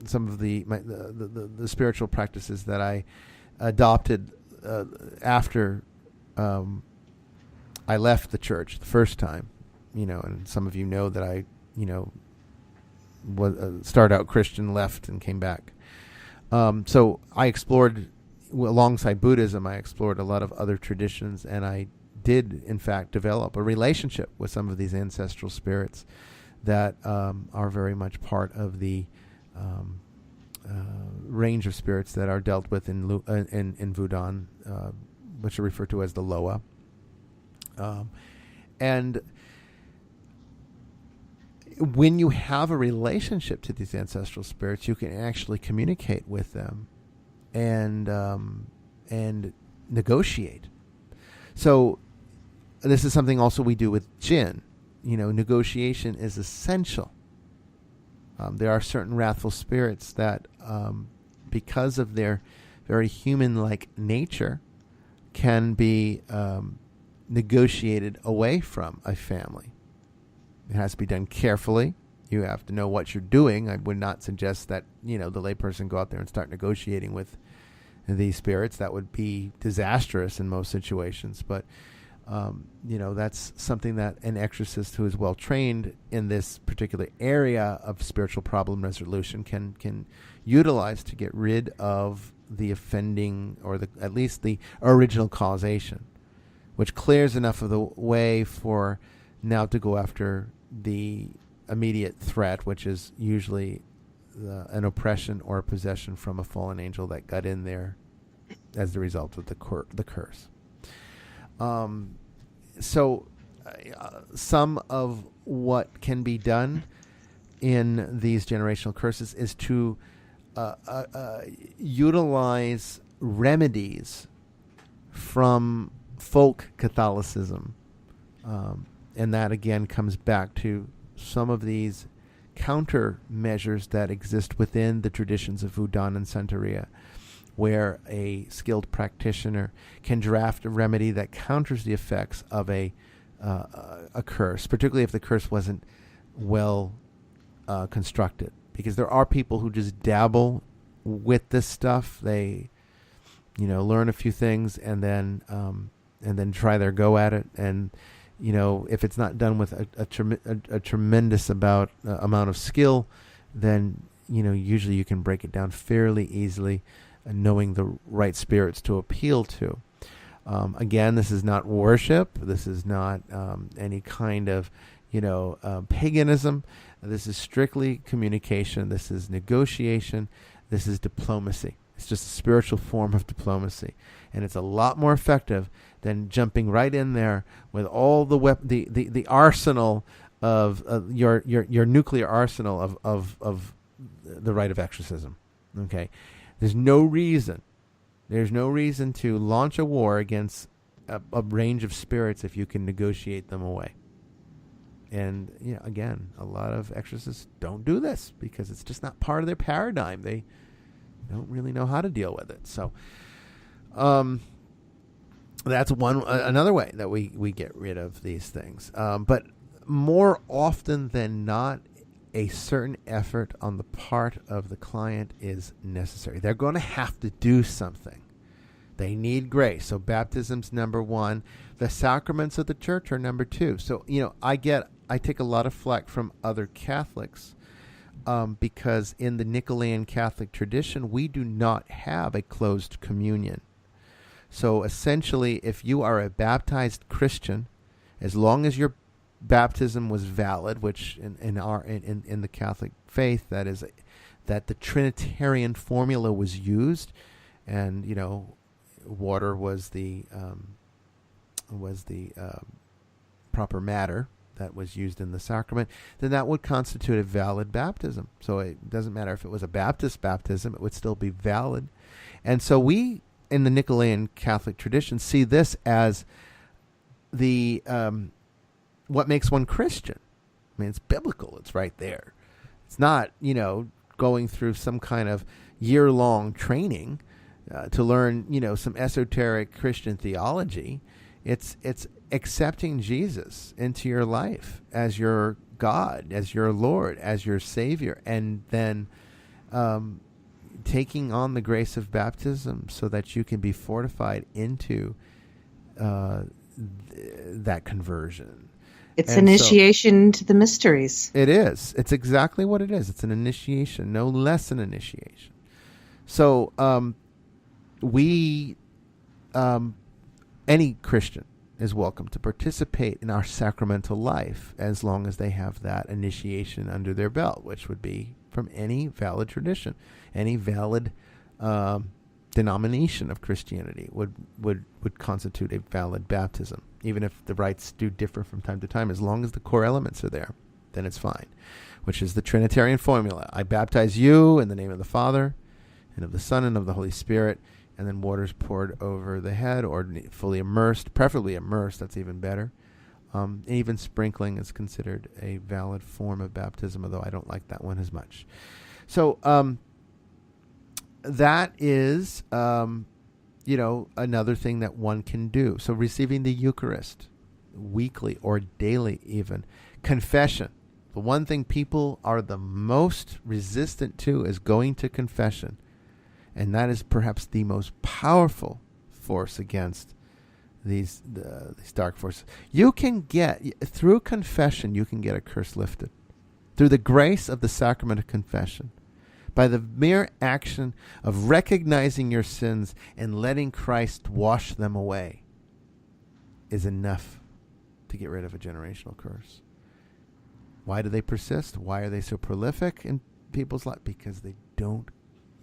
some of the spiritual practices that I adopted after I left the church the first time, and some of you know that I, was started out Christian, left, and came back. So I explored, alongside Buddhism, I explored a lot of other traditions, and I did, in fact, develop a relationship with some of these ancestral spirits that are very much part of the range of spirits that are dealt with in Vudan, which are referred to as the Loa. And when you have a relationship to these ancestral spirits, you can actually communicate with them and negotiate. So this is something also we do with jinn. Negotiation is essential. There are certain wrathful spirits that, because of their very human-like nature, can be negotiated away from a family. It has to be done carefully. You have to know what you're doing. I would not suggest that, the layperson go out there and start negotiating with these spirits. That would be disastrous in most situations. But That's something that an exorcist who is well trained in this particular area of spiritual problem resolution can utilize to get rid of the offending, or at least the original causation, which clears enough of the way for now to go after the immediate threat, which is usually an oppression or a possession from a fallen angel that got in there as the result of the curse. Some of what can be done in these generational curses is to utilize remedies from folk Catholicism. And that again comes back to some of these countermeasures that exist within the traditions of Voodoo and Santeria, where a skilled practitioner can draft a remedy that counters the effects of a curse, particularly if the curse wasn't well constructed. Because there are people who just dabble with this stuff. They, learn a few things and then try their go at it. And if it's not done with a tremendous amount of skill, then usually you can break it down fairly easily, knowing the right spirits to appeal to. Again, this is not worship. This is not any kind of paganism. This is strictly communication. This is negotiation. This is diplomacy. It's just a spiritual form of diplomacy, and it's a lot more effective than jumping right in there with all the arsenal of your nuclear arsenal of the rite of exorcism. Okay, there's no reason to launch a war against a range of spirits if you can negotiate them away. And again, a lot of exorcists don't do this because it's just not part of their paradigm. They don't really know how to deal with it. So that's another way that we get rid of these things. But more often than not, a certain effort on the part of the client is necessary. They're going to have to do something. They need grace. So baptism's number one. The sacraments of the church are number two. So, I take a lot of flack from other Catholics because in the Nicolaitan Catholic tradition, we do not have a closed communion. So essentially, if you are a baptized Christian, as long as your baptism was valid, which in the Catholic faith, that is, that the Trinitarian formula was used, and water was the proper matter that was used in the sacrament, then that would constitute a valid baptism. So it doesn't matter if it was a Baptist baptism, it would still be valid. And so we, in the Nicolaitan Catholic tradition, see this as the what makes one Christian. I mean, it's biblical. It's right there. It's not, going through some kind of year-long training to learn, some esoteric Christian theology. It's accepting Jesus into your life as your God, as your Lord, as your Savior, and then taking on the grace of baptism so that you can be fortified into that conversion. It's initiation into the mysteries. It is. It's exactly what it is. It's an initiation, no less an initiation. So any Christian is welcome to participate in our sacramental life as long as they have that initiation under their belt, which would be from any valid tradition, any valid denomination of Christianity would constitute a valid baptism. Even if the rites do differ from time to time, as long as the core elements are there, then it's fine, which is the Trinitarian formula. I baptize you in the name of the Father, and of the Son, and of the Holy Spirit, and then water's poured over the head, or fully immersed, preferably immersed, that's even better. Even sprinkling is considered a valid form of baptism, although I don't like that one as much. So that is, another thing that one can do. So receiving the Eucharist, weekly or daily even. Confession. The one thing people are the most resistant to is going to confession. And that is perhaps the most powerful force against these dark forces. You can get, through confession, you can get a curse lifted. Through the grace of the sacrament of confession. By the mere action of recognizing your sins and letting Christ wash them away is enough to get rid of a generational curse. Why do they persist? Why are they so prolific in people's lives? Because they don't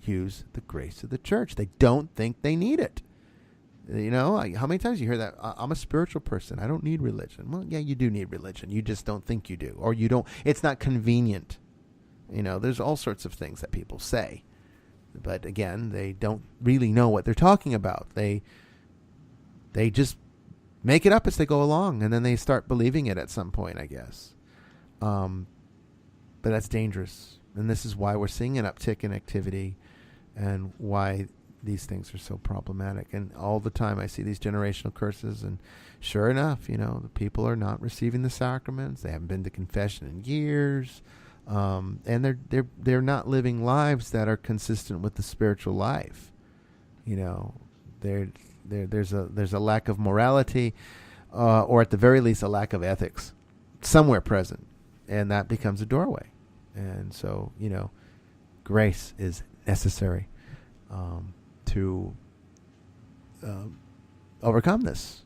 use the grace of the church. They don't think they need it. You know, how many times you hear that? I'm a spiritual person. I don't need religion. Well, yeah, you do need religion. You just don't think you do. Or you don't. It's not convenient. You know, there's all sorts of things that people say. But again, they don't really know what they're talking about. They just make it up as they go along, and then they start believing it at some point, I guess. But that's dangerous. And this is why we're seeing an uptick in activity and why these things are so problematic. And all the time I see these generational curses, and sure enough, you know, the people are not receiving the sacraments. They haven't been to confession in years. And they're not living lives that are consistent with the spiritual life. You know, there's a lack of morality, or at the very least a lack of ethics somewhere present, and that becomes a doorway. And so, you know, grace is necessary to overcome this.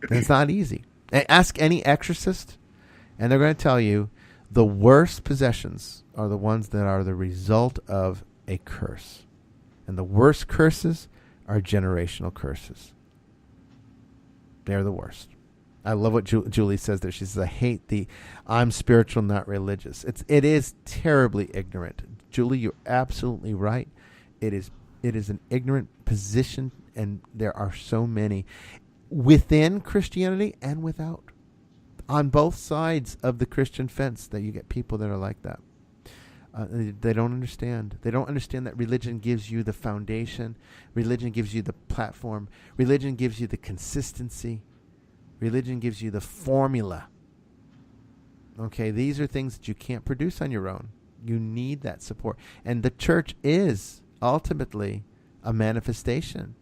And it's not easy. Ask any exorcist, and they're going to tell you the worst possessions are the ones that are the result of a curse. And the worst curses are generational curses. They're the worst. I love what Julie says there. She says, I hate the I'm spiritual, not religious. It is terribly ignorant. Julie, you're absolutely right. It is an ignorant position, and there are so many within Christianity and without. On both sides of the Christian fence, that you get people that are like that. They don't understand. They don't understand that religion gives you the foundation. Religion gives you the platform. Religion gives you the consistency. Religion gives you the formula. Okay, these are things that you can't produce on your own. You need that support. And the church is ultimately a manifestation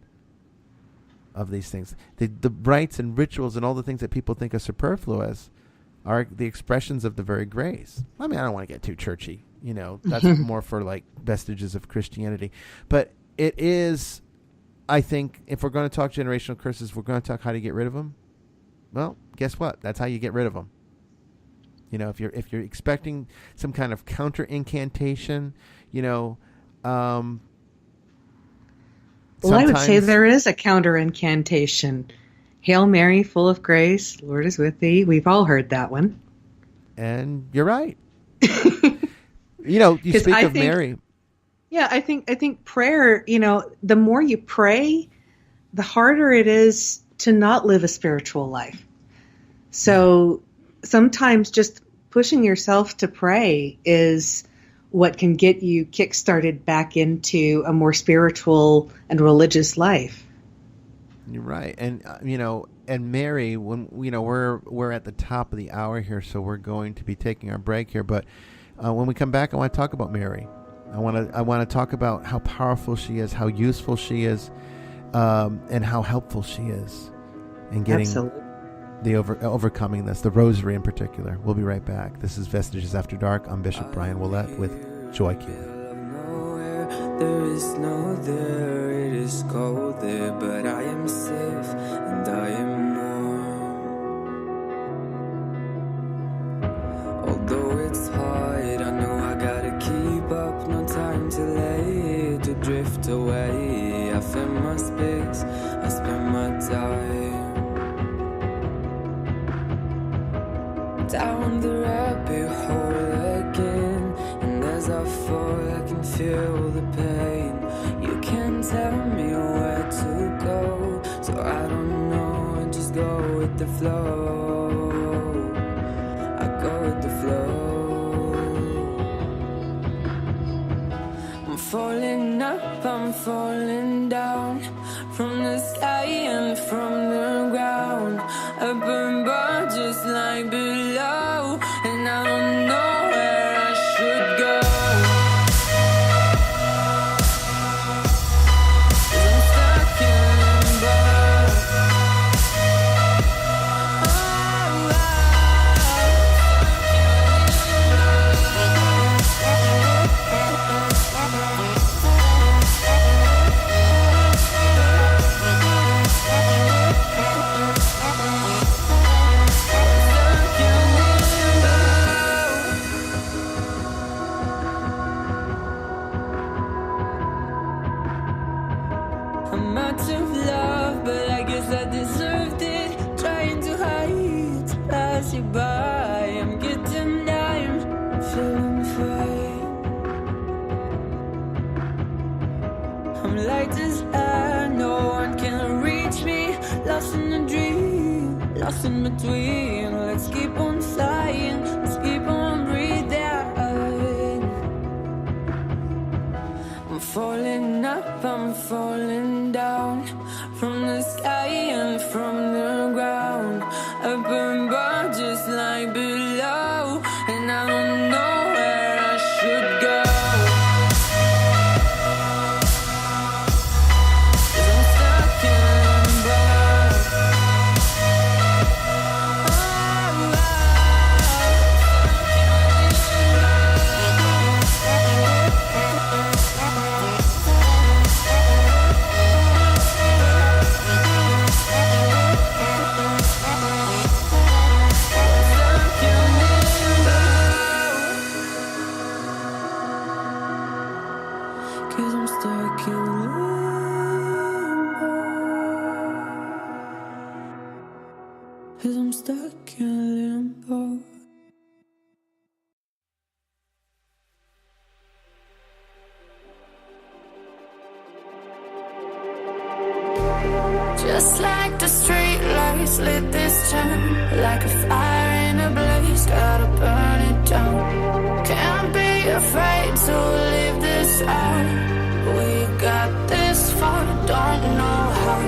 of these things. The rites and rituals and all the things that people think are superfluous are the expressions of the very grace. I mean, I don't want to get too churchy. You know, that's more for like vestiges of Christianity. But it is, I think, if we're going to talk generational curses, we're going to talk how to get rid of them. Well, guess what? That's how you get rid of them. You know, if you're expecting some kind of counter incantation, you know, well, I would say there is a counter incantation. Hail Mary, full of grace, the Lord is with thee. We've all heard that one. And you're right. You know, you speak of Mary. Yeah, I think prayer, you know, the more you pray, the harder it is to not live a spiritual life. So sometimes just pushing yourself to pray is what can get you kick-started back into a more spiritual and religious life. You're right. And, you know, and Mary, when, you know, we're at the top of the hour here, so we're going to be taking our break here. But when we come back, I want to talk about Mary. I want to talk about how powerful she is, how useful she is, and how helpful she is in getting the overcoming this, the rosary in particular. We'll be right back. This is Vestiges After Dark. I'm Bishop Bryan Ouellette with Joy Keeling. There is no there, it is cold there, but I am safe and I am warm. Although it's hard, I know I gotta keep up, no time to lay, to drift away. I find my space, I spend my time down the rabbit hole again, and as I fall I can feel the pain. You can't tell me where to go, so I don't know, I just go with the flow. I go with the flow. I'm falling up, I'm falling down, from the sky and from the ground. Up above just like below, and I don't know where I should go. I'm stuck in limbo. I'm light as air, no one can reach me. Lost in a dream, lost in between. Let's keep on flying, let's keep on breathing. I'm falling up, I'm falling down, from the sky and from the ground. Up above just like below, and I don't know where I should go. Just like the street lights lit this town, like a fire in a blaze, gotta burn it down. Can't be afraid to leave this out. We got this far, don't know how.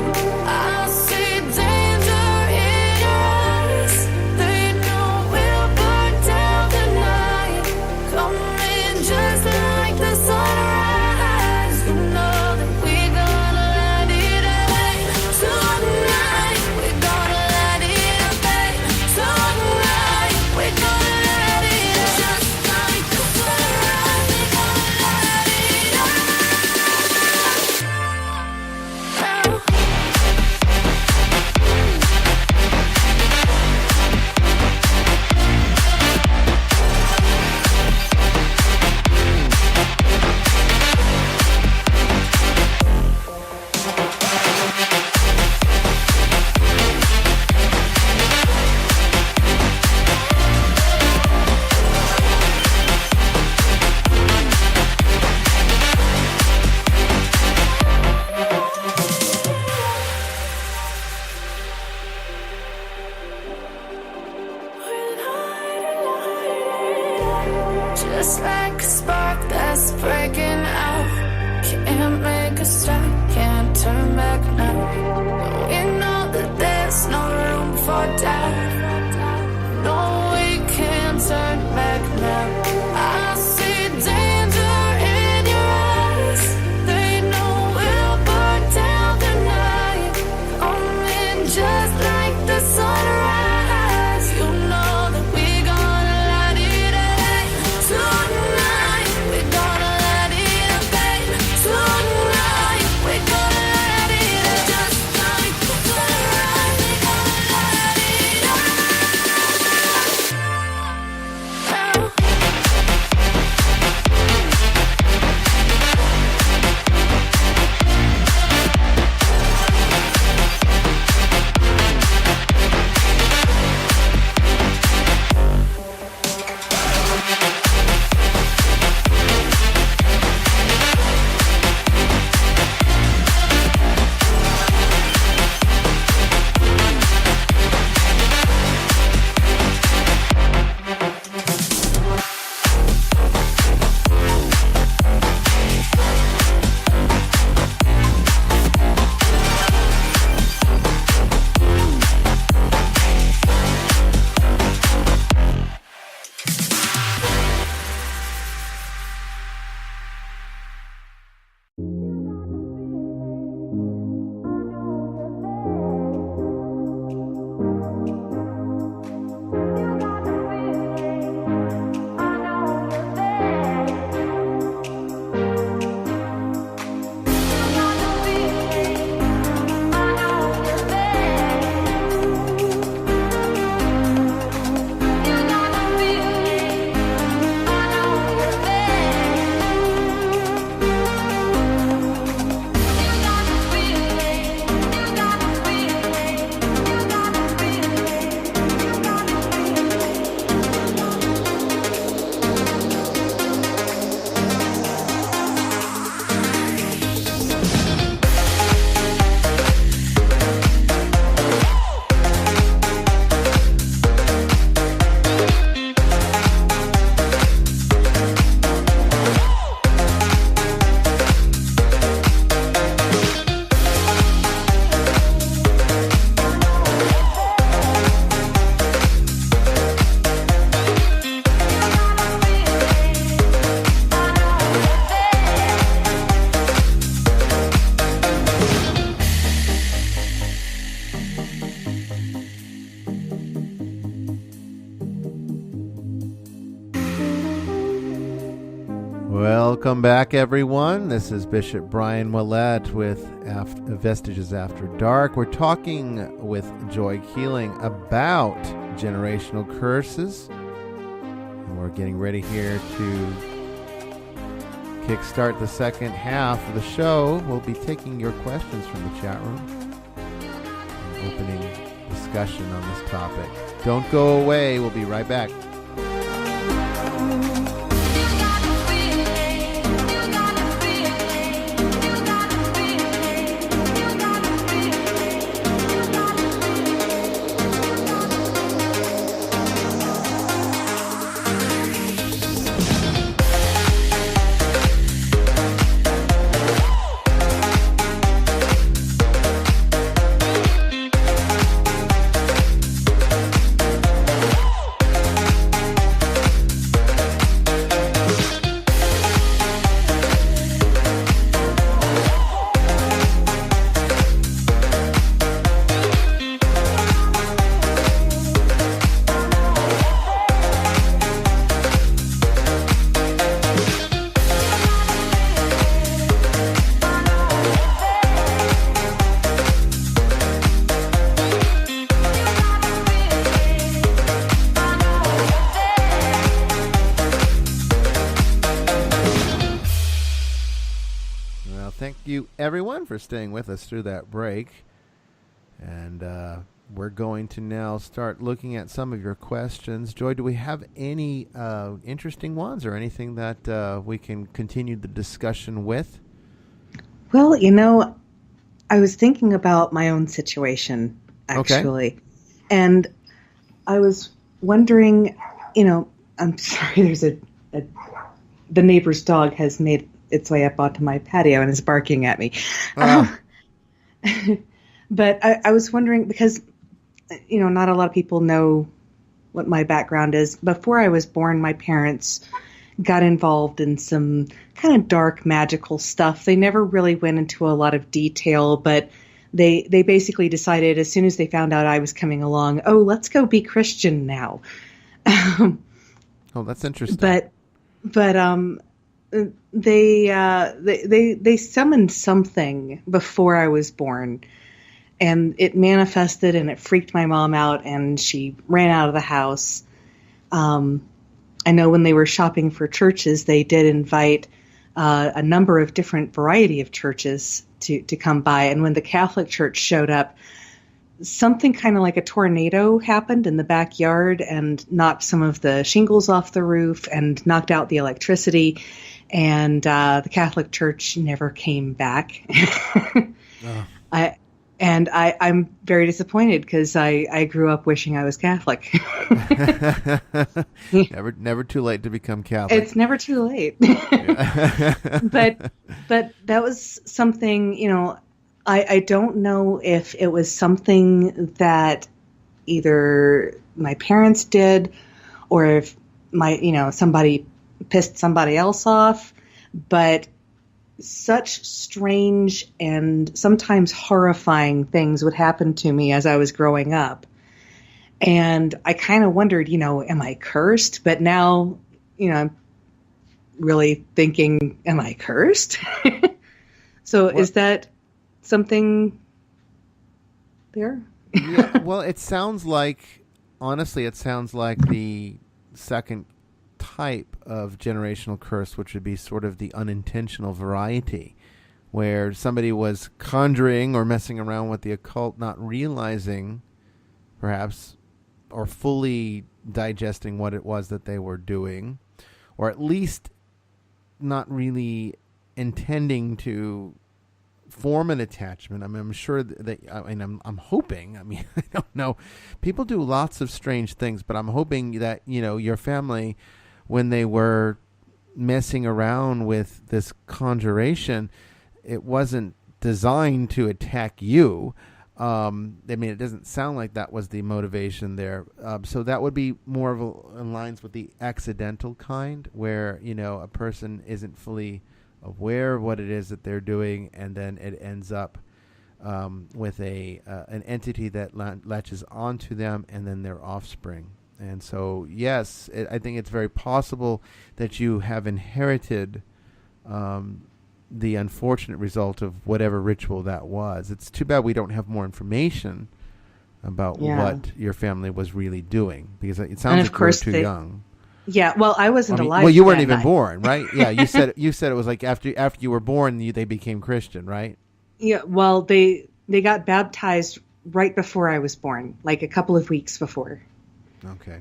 I see danger in your eyes. They know we'll burn down the night. Coming just like the sunrise. You know that we gonna let it rain. Tonight, we gonna let it rain. Tonight, we gonna let it rain. Just like the sunrise, we gonna let it rain. Welcome back, everyone. This is Bishop Bryan Ouellette with Vestiges After Dark. We're talking with Joy Keeling about generational curses. And we're getting ready here to kickstart the second half of the show. We'll be taking your questions from the chat room and opening discussion on this topic. Don't go away. We'll be right back. Everyone for staying with us through that break, and we're going to now start looking at some of your questions. Joy, do we have any interesting ones or anything that we can continue the discussion with? Well, I was thinking about my own situation, actually. Okay. And I was wondering, I'm sorry, the neighbor's dog has made its way up onto my patio and is barking at me. But I was wondering, because, not a lot of people know what my background is. Before I was born, my parents got involved in some kind of dark magical stuff. They never really went into a lot of detail, but they basically decided as soon as they found out I was coming along, let's go be Christian now. That's interesting. But they summoned something before I was born, and it manifested and it freaked my mom out, and she ran out of the house. I know when they were shopping for churches, they did invite a number of different variety of churches to come by, and when the Catholic Church showed up, something kind of like a tornado happened in the backyard and knocked some of the shingles off the roof and knocked out the electricity. And the Catholic Church never came back. I'm very disappointed because I grew up wishing I was Catholic. Never too late to become Catholic. It's never too late. But that was something, I don't know if it was something that either my parents did or if somebody pissed somebody else off, but such strange and sometimes horrifying things would happen to me as I was growing up. And I kind of wondered, am I cursed? But now, I'm really thinking, am I cursed? So is that something there? Yeah, well, honestly, it sounds like the second type of generational curse, which would be sort of the unintentional variety, where somebody was conjuring or messing around with the occult, not realizing perhaps or fully digesting what it was that they were doing, or at least not really intending to form an attachment. I mean, I'm sure that I'm hoping, I don't know. People do lots of strange things, but I'm hoping that, your family, when they were messing around with this conjuration, it wasn't designed to attack you. It doesn't sound like that was the motivation there. So that would be more in lines with the accidental kind, where, a person isn't fully aware of what it is that they're doing, and then it ends up with an entity that latches onto them and then their offspring. And so, yes, I think it's very possible that you have inherited the unfortunate result of whatever ritual that was. It's too bad we don't have more information about what your family was really doing, because it sounds like you were too young. Yeah, well, I wasn't alive. Well, you weren't even born, right? Yeah, you said it was like after you were born, they became Christian, right? Yeah, well, they got baptized right before I was born, like a couple of weeks before. Okay.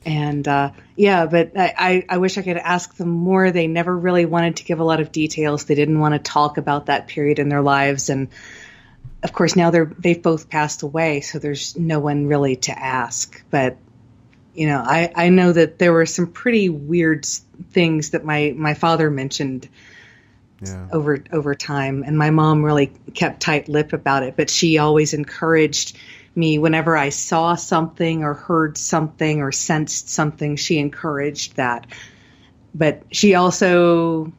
And but I wish I could ask them more. They never really wanted to give a lot of details. They didn't want to talk about that period in their lives, and of course now they've both passed away, so there's no one really to ask. But I know that there were some pretty weird things that my father mentioned over time, and my mom really kept tight lip about it. But she always encouraged me whenever I saw something or heard something or sensed something. She encouraged that, but she also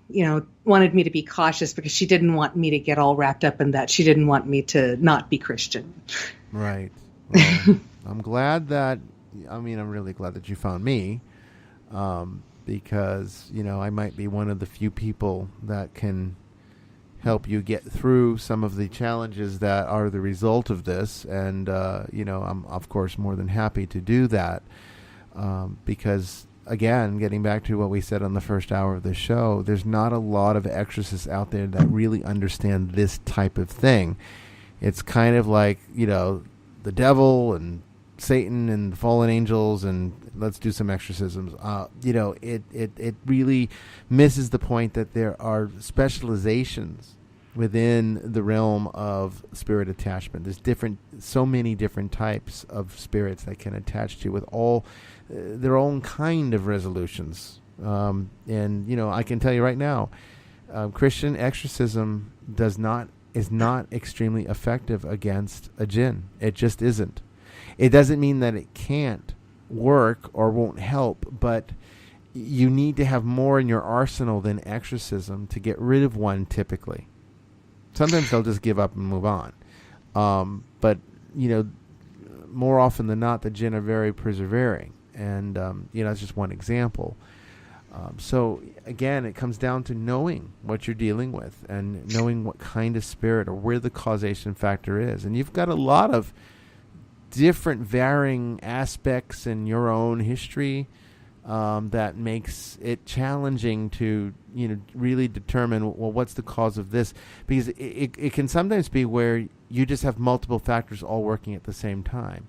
wanted me to be cautious, because she didn't want me to get all wrapped up in that. She didn't want me to not be Christian. Right. Well, I'm really glad that you found me, because I might be one of the few people that can help you get through some of the challenges that are the result of this. And, I'm, of course, more than happy to do that, because, again, getting back to what we said on the first hour of the show, there's not a lot of exorcists out there that really understand this type of thing. It's kind of like, the devil and Satan and the fallen angels, and let's do some exorcisms. It really misses the point that there are specializations within the realm of spirit attachment. There's so many different types of spirits that can attach to you with all their own kind of resolutions. And I can tell you right now, Christian exorcism is not extremely effective against a jinn. It just isn't. It doesn't mean that it can't work or won't help, but you need to have more in your arsenal than exorcism to get rid of one typically. Sometimes they'll just give up and move on. But, more often than not, the jinn are very persevering. And, that's just one example. So, again, it comes down to knowing what you're dealing with and knowing what kind of spirit or where the causation factor is. And you've got a lot of different varying aspects in your own history that makes it challenging to really determine, well, what's the cause of this, because it can sometimes be where you just have multiple factors all working at the same time.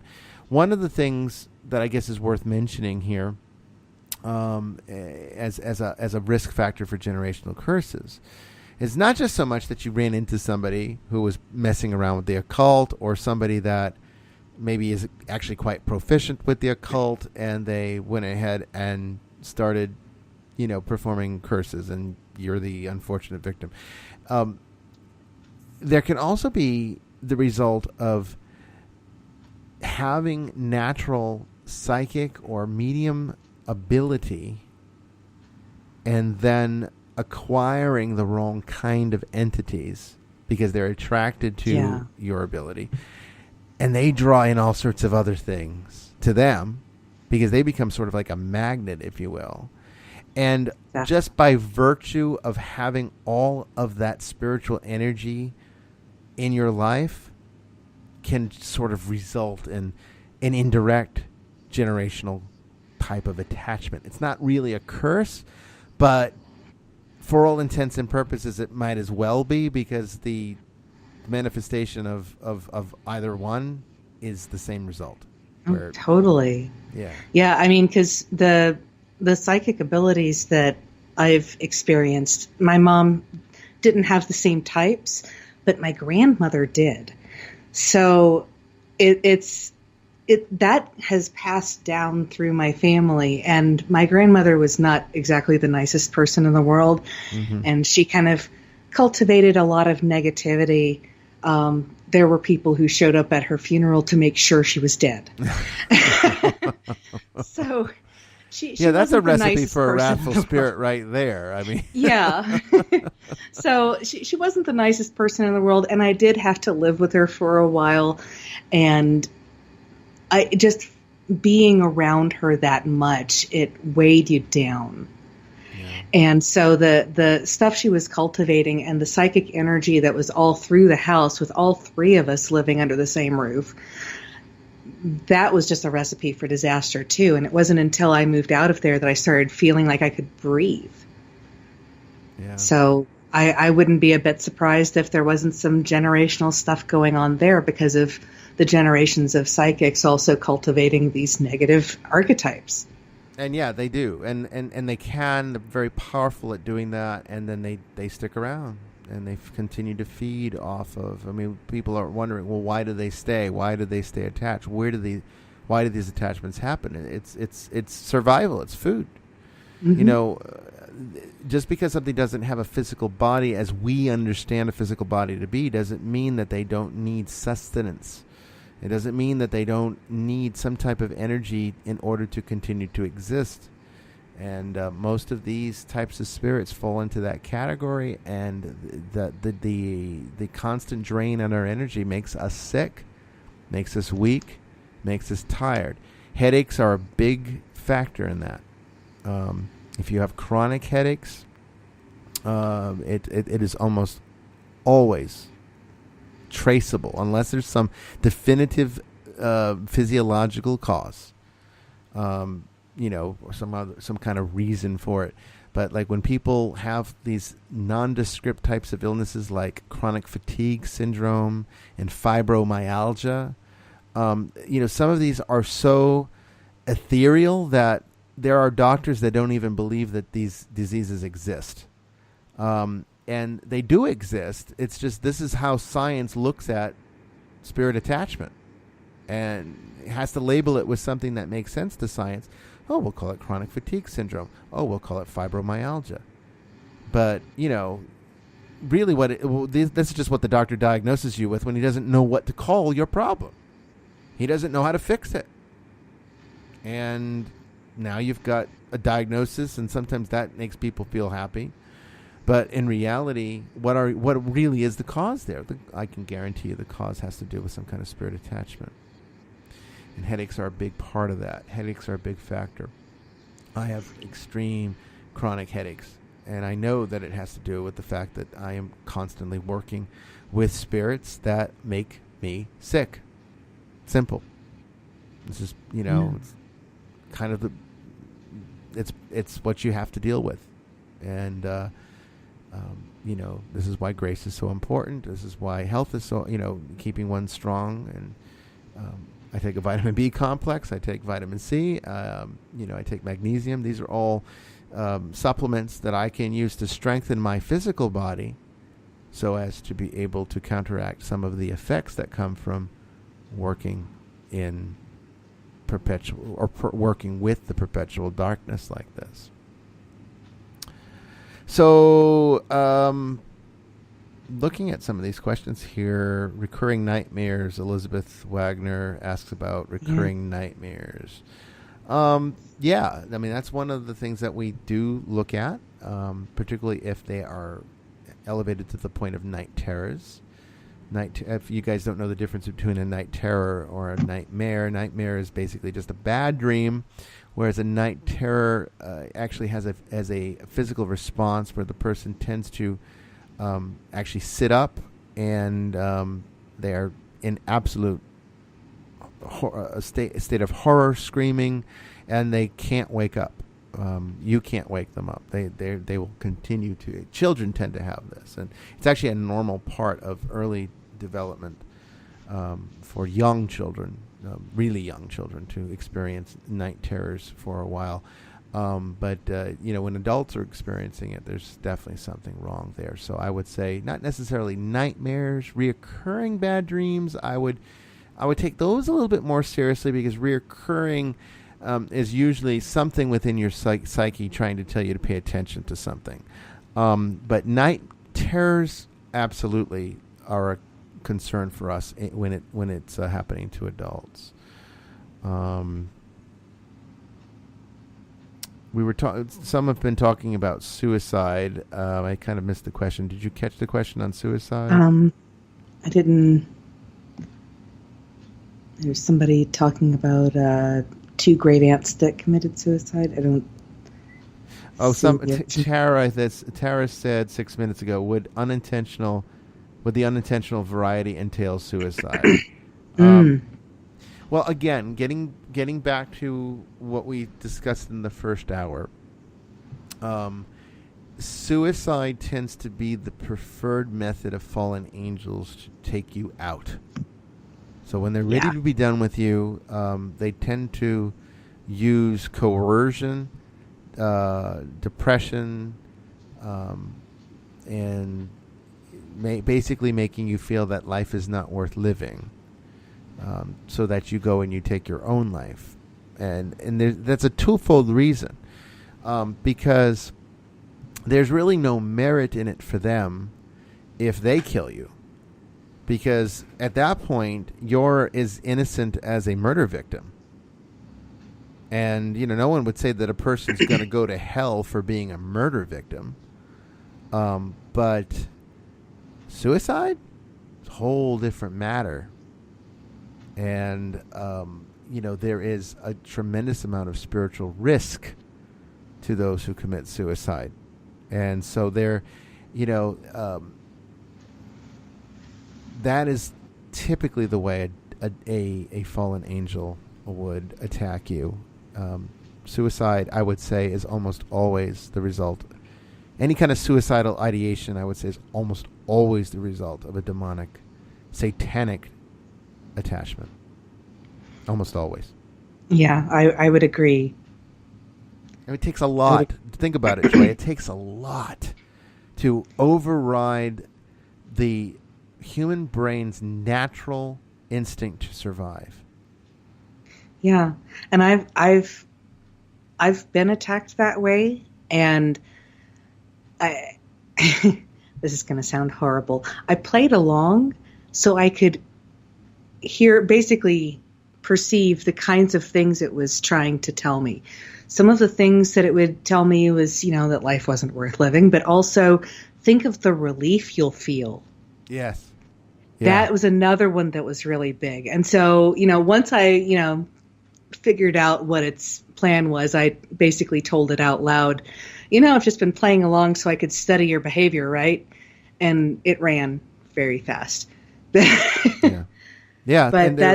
One of the things that I guess is worth mentioning here as a risk factor for generational curses is not just so much that you ran into somebody who was messing around with the occult, or somebody that maybe is actually quite proficient with the occult, and they went ahead and started, performing curses, and you're the unfortunate victim. There can also be the result of having natural psychic or medium ability and then acquiring the wrong kind of entities because they're attracted to your ability. And they draw in all sorts of other things to them because they become sort of like a magnet, if you will. And just by virtue of having all of that spiritual energy in your life can sort of result in an indirect generational type of attachment. It's not really a curse, but for all intents and purposes, it might as well be, because the manifestation of either one is the same result. Totally. Yeah. I mean, because the psychic abilities that I've experienced, my mom didn't have the same types, but my grandmother did. So that has passed down through my family, and my grandmother was not exactly the nicest person in the world, and she kind of cultivated a lot of negativity. There were people who showed up at her funeral to make sure she was dead. So she that's a wasn't the recipe nicest for a person wrathful spirit right there. I mean, yeah. So she wasn't the nicest person in the world, and I did have to live with her for a while, and I just being around her that much, it weighed you down. And so the stuff she was cultivating and the psychic energy that was all through the house with all three of us living under the same roof, that was just a recipe for disaster too. And it wasn't until I moved out of there that I started feeling like I could breathe. Yeah. So I wouldn't be a bit surprised if there wasn't some generational stuff going on there because of the generations of psychics also cultivating these negative archetypes. And yeah, they do. And they're very powerful at doing that, and then they stick around and they continue to feed off of. I mean, people are wondering, well, why do they stay? Why do they stay attached? Why do these attachments happen? It's survival. It's food. Mm-hmm. You know, just because something doesn't have a physical body as we understand a physical body to be doesn't mean that they don't need sustenance. It doesn't mean that they don't need some type of energy in order to continue to exist. And most of these types of spirits fall into that category, and the constant drain on our energy makes us sick, makes us weak, makes us tired. Headaches are a big factor in that. If you have chronic headaches, it is almost always traceable, unless there's some definitive physiological cause, or some kind of reason for it. But like when people have these nondescript types of illnesses like chronic fatigue syndrome and fibromyalgia, some of these are so ethereal that there are doctors that don't even believe that these diseases exist. And they do exist. It's just this is how science looks at spirit attachment. And it has to label it with something that makes sense to science. Oh, we'll call it chronic fatigue syndrome. Oh, we'll call it fibromyalgia. But, really this is just what the doctor diagnoses you with when he doesn't know what to call your problem. He doesn't know how to fix it. And now you've got a diagnosis, and sometimes that makes people feel happy. But in reality, what really is the cause there? I can guarantee you the cause has to do with some kind of spirit attachment. And headaches are a big part of that. Headaches are a big factor. I have extreme chronic headaches, and I know that it has to do with the fact that I am constantly working with spirits that make me sick. Simple. This is, it's kind of it's what you have to deal with. And this is why grace is so important. This is why health is so, keeping one strong. And I take a vitamin B complex. I take vitamin C. I take magnesium. These are all supplements that I can use to strengthen my physical body so as to be able to counteract some of the effects that come from working in perpetual or working with the perpetual darkness like this. So, looking at some of these questions here, recurring nightmares. Elizabeth Wagner asks about recurring nightmares. That's one of the things that we do look at, particularly if they are elevated to the point of night terrors. If you guys don't know the difference between a night terror or a nightmare is basically just a bad dream, whereas a night terror actually has a physical response where the person tends to actually sit up and they are in absolute state of horror, screaming, and they can't wake up. You can't wake them up. They will continue to. Children tend to have this, and it's actually a normal part of early development for young children, really young children, to experience night terrors for a while. But when adults are experiencing it, there's definitely something wrong there. So I would say not necessarily nightmares, reoccurring bad dreams. I would take those a little bit more seriously, because reoccurring is usually something within your psyche trying to tell you to pay attention to something. But night terrors absolutely are a concern for us when it's happening to adults. Some have been talking about suicide. I kind of missed the question. Did you catch the question on suicide? I didn't. There's somebody talking about 2 great aunts that committed suicide. I don't. Oh, See it. Tara said 6 minutes ago, would the unintentional variety entail suicide? Mm. Well, again, getting back to what we discussed in the first hour, suicide tends to be the preferred method of fallen angels to take you out. So when they're ready to be done with you, they tend to use coercion, depression, and basically making you feel that life is not worth living, so that you go and you take your own life. And that's a twofold reason, because there's really no merit in it for them if they kill you. Because at that point, you're as innocent as a murder victim. And, no one would say that a person's going to go to hell for being a murder victim. But suicide? It's a whole different matter. And, there is a tremendous amount of spiritual risk to those who commit suicide. And so that is typically the way a fallen angel would attack you. Suicide, I would say, is almost always the result. Any kind of suicidal ideation, I would say, is almost always the result of a demonic, satanic attachment. Almost always. Yeah, I would agree. And it takes a lot. Think about it, Joy. It takes a lot to override the human brain's natural instinct to survive. Yeah, and I've been attacked that way, and I this is going to sound horrible. I played along so I could perceive the kinds of things it was trying to tell me. Some of the things that it would tell me was, that life wasn't worth living, but also think of the relief you'll feel. Yes. Yeah. That was another one that was really big. And so, once I, figured out what its plan was, I basically told it out loud, I've just been playing along so I could study your behavior, right? And it ran very fast. Yeah. Yeah, but and they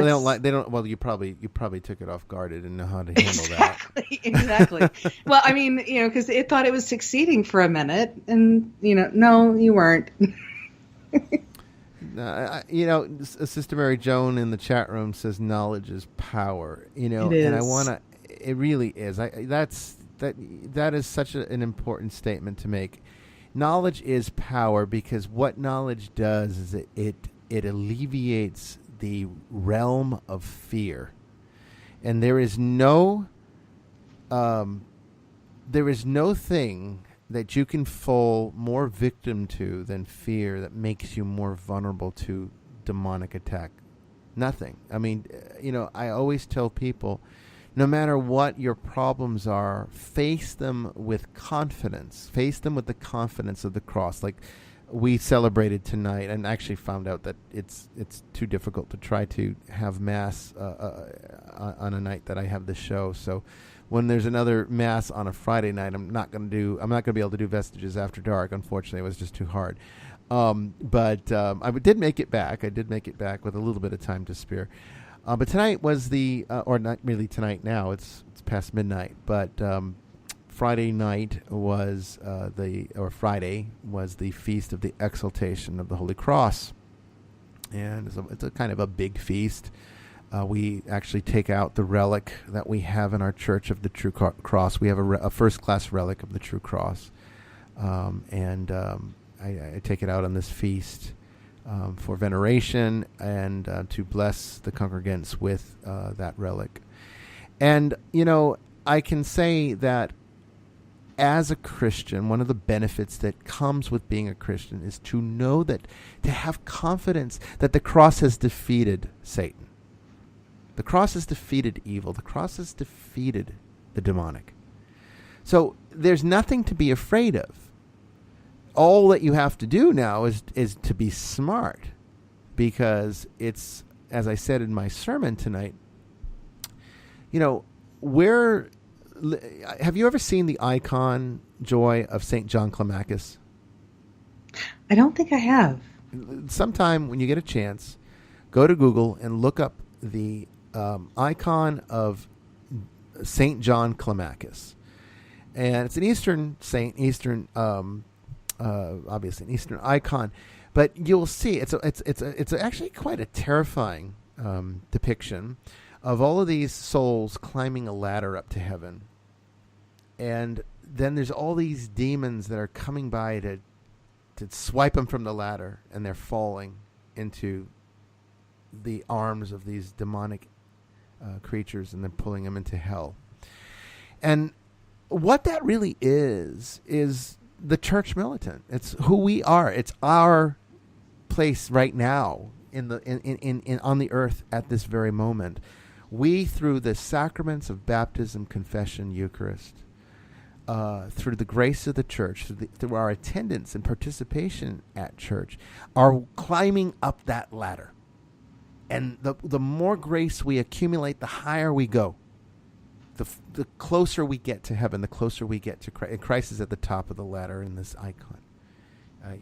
don't. Well, you probably took it off guard. It didn't know how to handle that. Exactly. Well, I mean, because it thought it was succeeding for a minute, and no, you weren't. Sister Mary Joan in the chat room says knowledge is power. It is. And I wanna. It really is. That is such an important statement to make. Knowledge is power, because what knowledge does is it alleviates the realm of fear, and there is no thing that you can fall more victim to than fear that makes you more vulnerable to demonic attack. Nothing. I mean, I always tell people, no matter what your problems are, face them with confidence. Face them with the confidence of the cross. Like we celebrated tonight, and actually found out that it's too difficult to try to have Mass on a night that I have the show. So when there's another Mass on a Friday night, I'm not going to be able to do Vestiges After Dark. Unfortunately, it was just too hard. But I did make it back. I did make it back with a little bit of time to spare. But tonight was or not really tonight now. It's past midnight. But Friday night was Friday was the Feast of the Exaltation of the Holy Cross, and it's a kind of a big feast. We actually take out the relic that we have in our Church of the True Cross. We have a first-class relic of the True Cross, and I take it out on this feast for veneration and to bless the congregants with that relic. And, I can say that as a Christian, one of the benefits that comes with being a Christian is to know to have confidence that the cross has defeated Satan. The cross has defeated evil. The cross has defeated the demonic. So there's nothing to be afraid of. All that you have to do now is to be smart, because it's, as I said in my sermon tonight, we're have you ever seen the icon, Joy, of St. John Climacus? I don't think I have. Sometime when you get a chance, go to Google and look up the icon of St. John Climacus. And it's an Eastern saint, obviously an Eastern icon. But you'll see it's actually quite a terrifying depiction of all of these souls climbing a ladder up to heaven. And then there's all these demons that are coming by to swipe them from the ladder, and they're falling into the arms of these demonic creatures, and they're pulling them into hell. And what that really is the church militant. It's who we are. It's our place right now in on the earth at this very moment. We, through the sacraments of baptism, confession, Eucharist, through the grace of the church, through our attendance and participation at church, are climbing up that ladder. And the more grace we accumulate, the higher we go. The closer we get to heaven, the closer we get to Christ. And Christ is at the top of the ladder in this icon,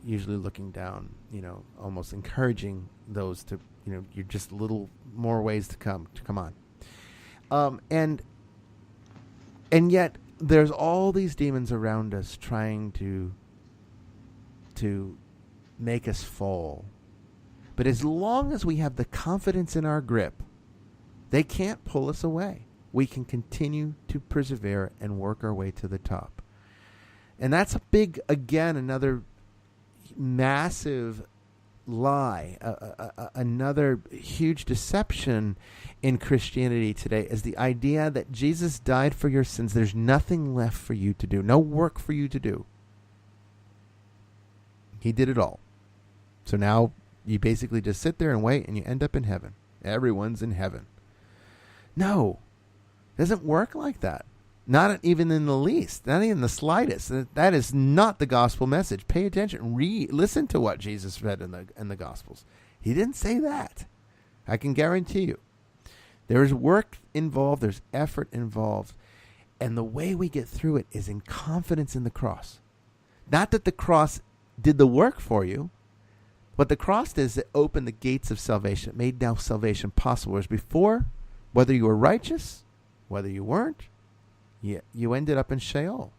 usually looking down, almost encouraging those to, you're just a little more ways to come on. And yet there's all these demons around us trying to make us fall. But as long as we have the confidence in our grip, they can't pull us away. We can continue to persevere and work our way to the top. And that's another massive lie, another huge deception in Christianity today, is the idea that Jesus died for your sins. There's nothing left for you to do, no work for you to do. He did it all. So now you basically just sit there and wait, and you end up in heaven. Everyone's in heaven. No. It doesn't work like that. Not even in the least. Not even the slightest. That is not the gospel message. Pay attention. Listen to what Jesus said in the Gospels. He didn't say that. I can guarantee you. There is work involved. There's effort involved. And the way we get through it is in confidence in the cross. Not that the cross did the work for you. What the cross did is it opened the gates of salvation. It made now salvation possible. Whereas before, whether you were righteous, whether you weren't, you ended up in Sheol,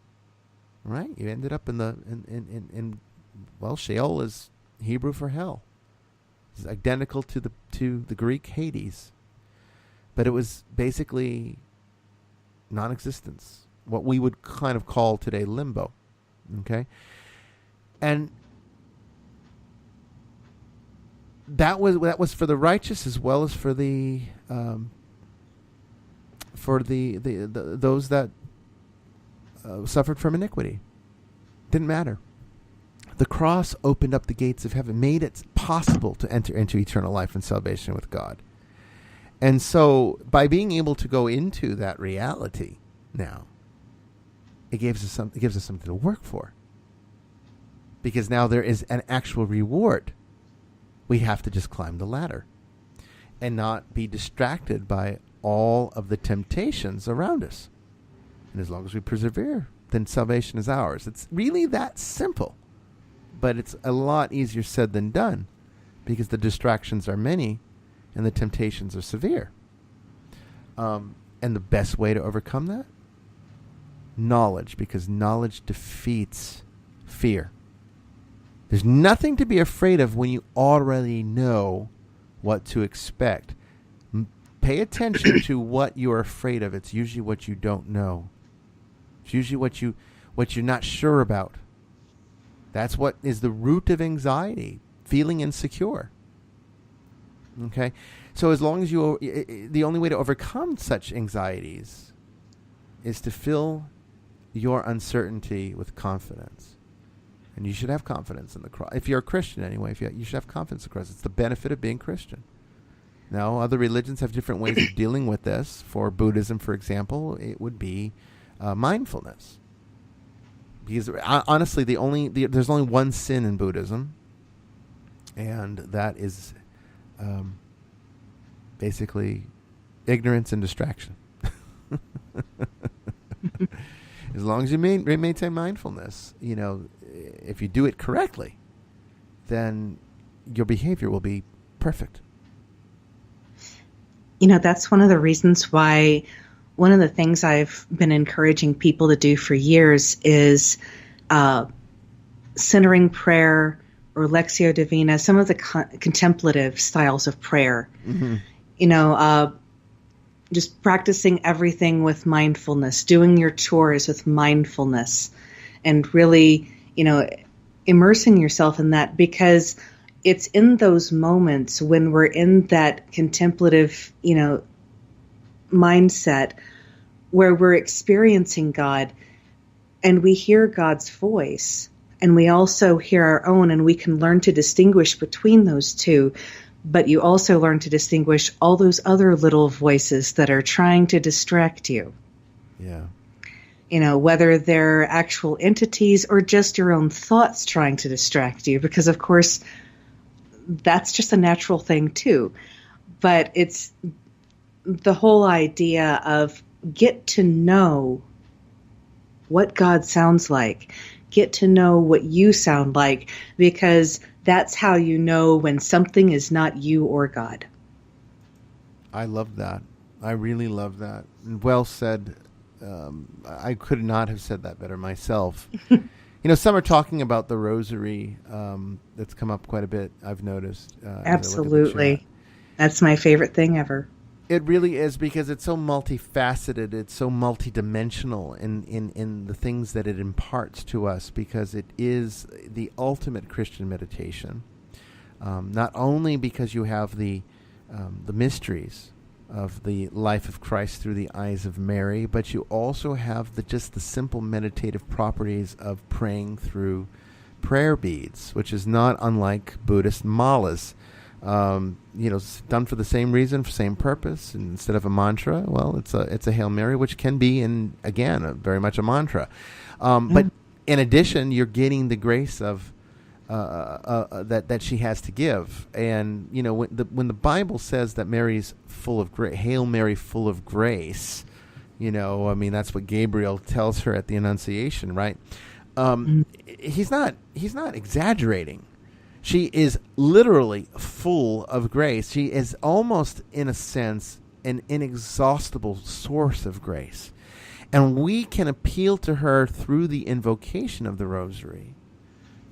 right? You ended up in Sheol is Hebrew for hell. It's identical to the Greek Hades, but it was basically non-existence, what we would kind of call today limbo. Okay, and that was for the righteous as well as for the those that suffered from iniquity. Didn't matter. The cross opened up the gates of heaven, made it possible to enter into eternal life and salvation with God. And so by being able to go into that reality now, it gives us something to work for. Because now there is an actual reward. We have to just climb the ladder and not be distracted by all of the temptations around us. And as long as we persevere, then salvation is ours. It's really that simple. But it's a lot easier said than done, because the distractions are many and the temptations are severe. And the best way to overcome that? Knowledge, because knowledge defeats fear. There's nothing to be afraid of when you already know what to expect. Pay attention to what you're afraid of. It's usually what you don't know. It's usually what you're not sure about. That's what is the root of anxiety, feeling insecure. Okay? So as long as the only way to overcome such anxieties is to fill your uncertainty with confidence. And you should have confidence in the cross. If you're a Christian anyway, you should have confidence in the cross. It's the benefit of being Christian. Now, other religions have different ways of dealing with this. For Buddhism, for example, it would be mindfulness. Because honestly, there's only one sin in Buddhism, and that is basically ignorance and distraction. As long as you maintain mindfulness, if you do it correctly, then your behavior will be perfect. That's one of the reasons why one of the things I've been encouraging people to do for years is centering prayer or Lectio Divina, some of the contemplative styles of prayer. Mm-hmm. Just practicing everything with mindfulness, doing your chores with mindfulness, and really, immersing yourself in that, because it's in those moments when we're in that contemplative, mindset where we're experiencing God and we hear God's voice and we also hear our own, and we can learn to distinguish between those two. But you also learn to distinguish all those other little voices that are trying to distract you. Yeah. Whether they're actual entities or just your own thoughts trying to distract you, because of course that's just a natural thing too. But it's the whole idea of get to know what God sounds like, get to know what you sound like, because that's how you know when something is not you or God. I love that. I really love that. And well said. I could not have said that better myself. Some are talking about the rosary. That's come up quite a bit, I've noticed. Absolutely. That's my favorite thing ever. It really is, because it's so multifaceted. It's so multidimensional in the things that it imparts to us, because it is the ultimate Christian meditation. Not only because you have the mysteries of the life of Christ through the eyes of Mary, but you also have the simple meditative properties of praying through prayer beads, which is not unlike Buddhist malas. It's done for the same reason, for same purpose. And instead of a mantra, well, it's a Hail Mary, which can be, very much a mantra. But in addition, you're getting the grace of that she has to give. And when the Bible says that Mary's full of grace, Hail Mary, full of grace, that's what Gabriel tells her at the Annunciation, right? He's not exaggerating. She is literally full of grace. She is almost, in a sense, an inexhaustible source of grace. And we can appeal to her through the invocation of the Rosary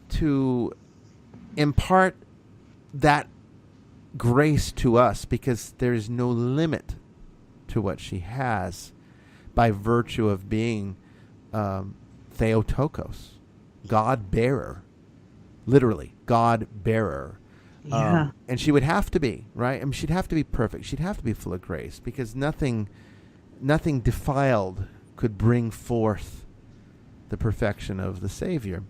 to impart that grace to us, because there is no limit to what she has by virtue of being Theotokos, God-bearer. Literally, God-bearer. Yeah. And she would have to be, right? She'd have to be perfect. She'd have to be full of grace, because nothing defiled could bring forth the perfection of the Savior.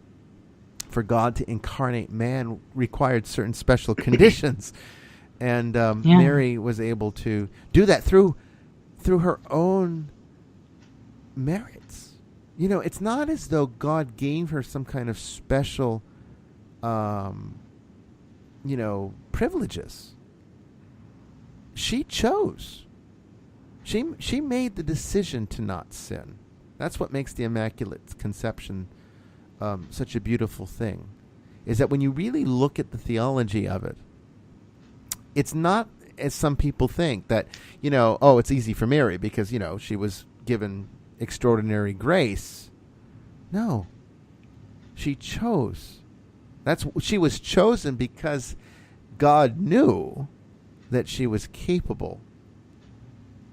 For God to incarnate man required certain special conditions. And Mary was able to do that through her own merits. It's not as though God gave her some kind of special privileges. She chose. She made the decision to not sin. That's what makes the Immaculate Conception such a beautiful thing, is that when you really look at the theology of it, it's not, as some people think, that, it's easy for Mary because, she was given extraordinary grace. No. She chose. She was chosen because God knew that she was capable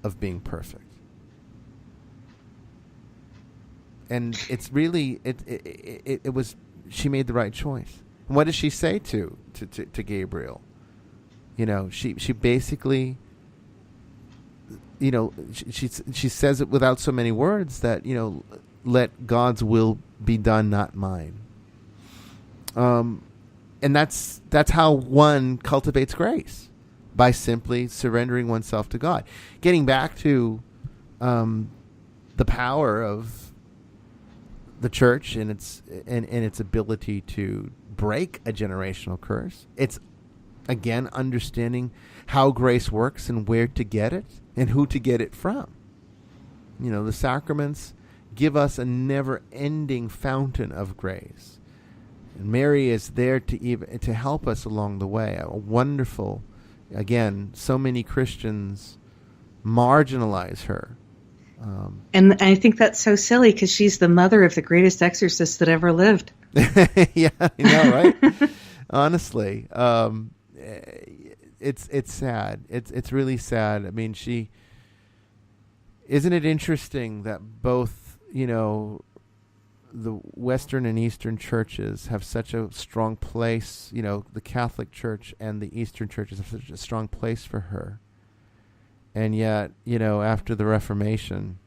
of being perfect. And it's really, it was, she made the right choice. And what does she say to Gabriel? She basically, she says it without so many words that, let God's will be done, not mine. And that's how one cultivates grace, by simply surrendering oneself to God. Getting back to the power of the church and its ability to break a generational curse. It's, again, understanding how grace works and where to get it and who to get it from. The sacraments give us a never-ending fountain of grace. And Mary is there to help us along the way. A wonderful, again, so many Christians marginalize her. And I think that's so silly because she's the mother of the greatest exorcist that ever lived. Yeah, I know, right? Honestly, it's sad. It's really sad. I mean, isn't it interesting that both, the Western and Eastern churches have such a strong place, the Catholic Church and the Eastern churches have such a strong place for her. And yet, after the Reformation,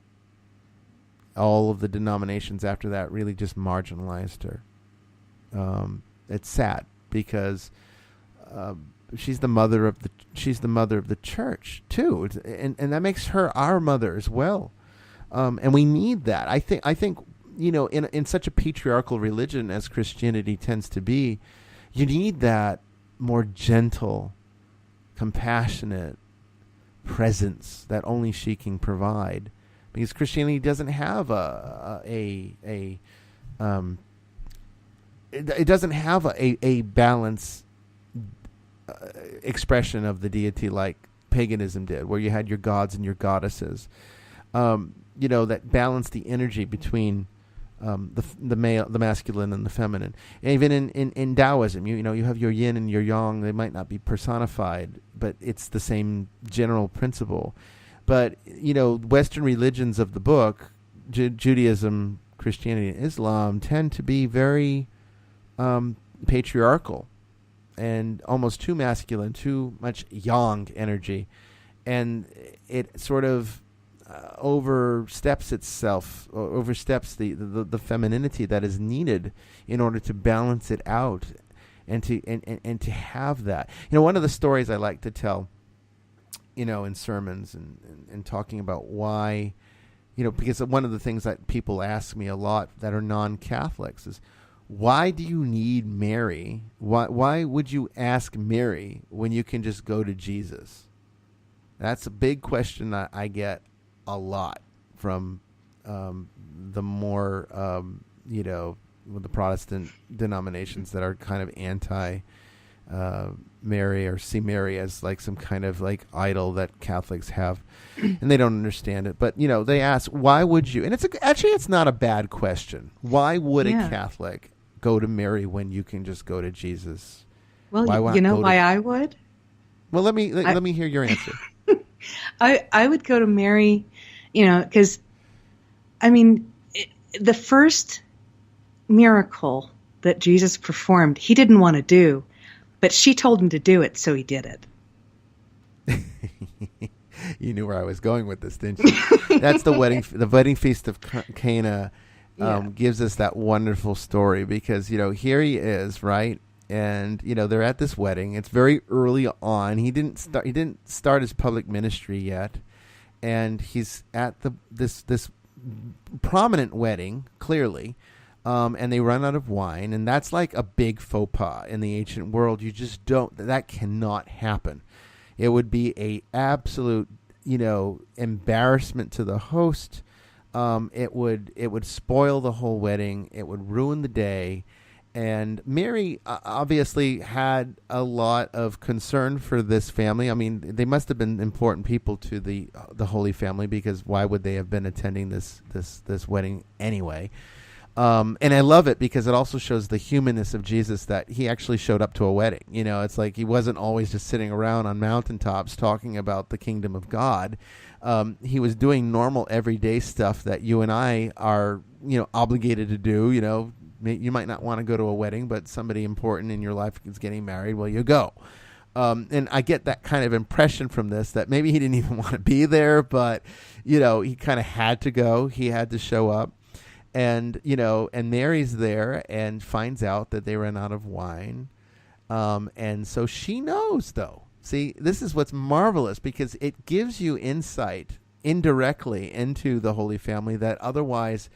all of the denominations after that really just marginalized her. It's sad because she's the mother of the church too, and that makes her our mother as well. And we need that. I think in such a patriarchal religion as Christianity tends to be, you need that more gentle, compassionate presence that only she can provide, because Christianity doesn't have it doesn't have a balanced expression of the deity like paganism did, where you had your gods and your goddesses, that balanced the energy between the masculine and the feminine. And even in Taoism, you have your yin and your yang. They might not be personified, but it's the same general principle. But Western religions of the book, Judaism, Christianity, and Islam, tend to be very patriarchal and almost too masculine, too much yang energy, and it sort of oversteps itself, or oversteps the femininity that is needed in order to balance it out, and to have that. One of the stories I like to tell, in sermons and talking about why, because one of the things that people ask me a lot that are non-Catholics is, why do you need Mary? Why would you ask Mary when you can just go to Jesus? That's a big question I get a lot from the more, the Protestant denominations that are kind of anti Mary, or see Mary as like some kind of like idol that Catholics have, and they don't understand it. But they ask, why would you? And it's not a bad question. Why would a Catholic go to Mary when you can just go to Jesus? Well, why I would? Well, let me hear your answer. I would go to Mary, because, the first miracle that Jesus performed, he didn't want to do, but she told him to do it, so he did it. You knew where I was going with this, didn't you? That's the wedding feast of Cana. Gives us that wonderful story, because here he is, right, and they're at this wedding. It's very early on. He didn't start his public ministry yet, and he's at this prominent wedding, clearly, and they run out of wine, and that's like a big faux pas in the ancient world. You just that cannot happen. It would be a absolute embarrassment to the host. It would spoil the whole wedding. It would ruin the day. And Mary obviously had a lot of concern for this family. I mean, they must have been important people to the Holy Family, because why would they have been attending this wedding anyway? And I love it because it also shows the humanness of Jesus, that he actually showed up to a wedding. It's like he wasn't always just sitting around on mountaintops talking about the kingdom of God. He was doing normal everyday stuff that you and I are, obligated to do. You might not want to go to a wedding, but somebody important in your life is getting married. Well, you go. And I get that kind of impression from this, that maybe he didn't even want to be there, but, he kind of had to go. He had to show up. And, and Mary's there and finds out that they ran out of wine. And so she knows, though. See, this is what's marvelous, because it gives you insight indirectly into the Holy Family that otherwise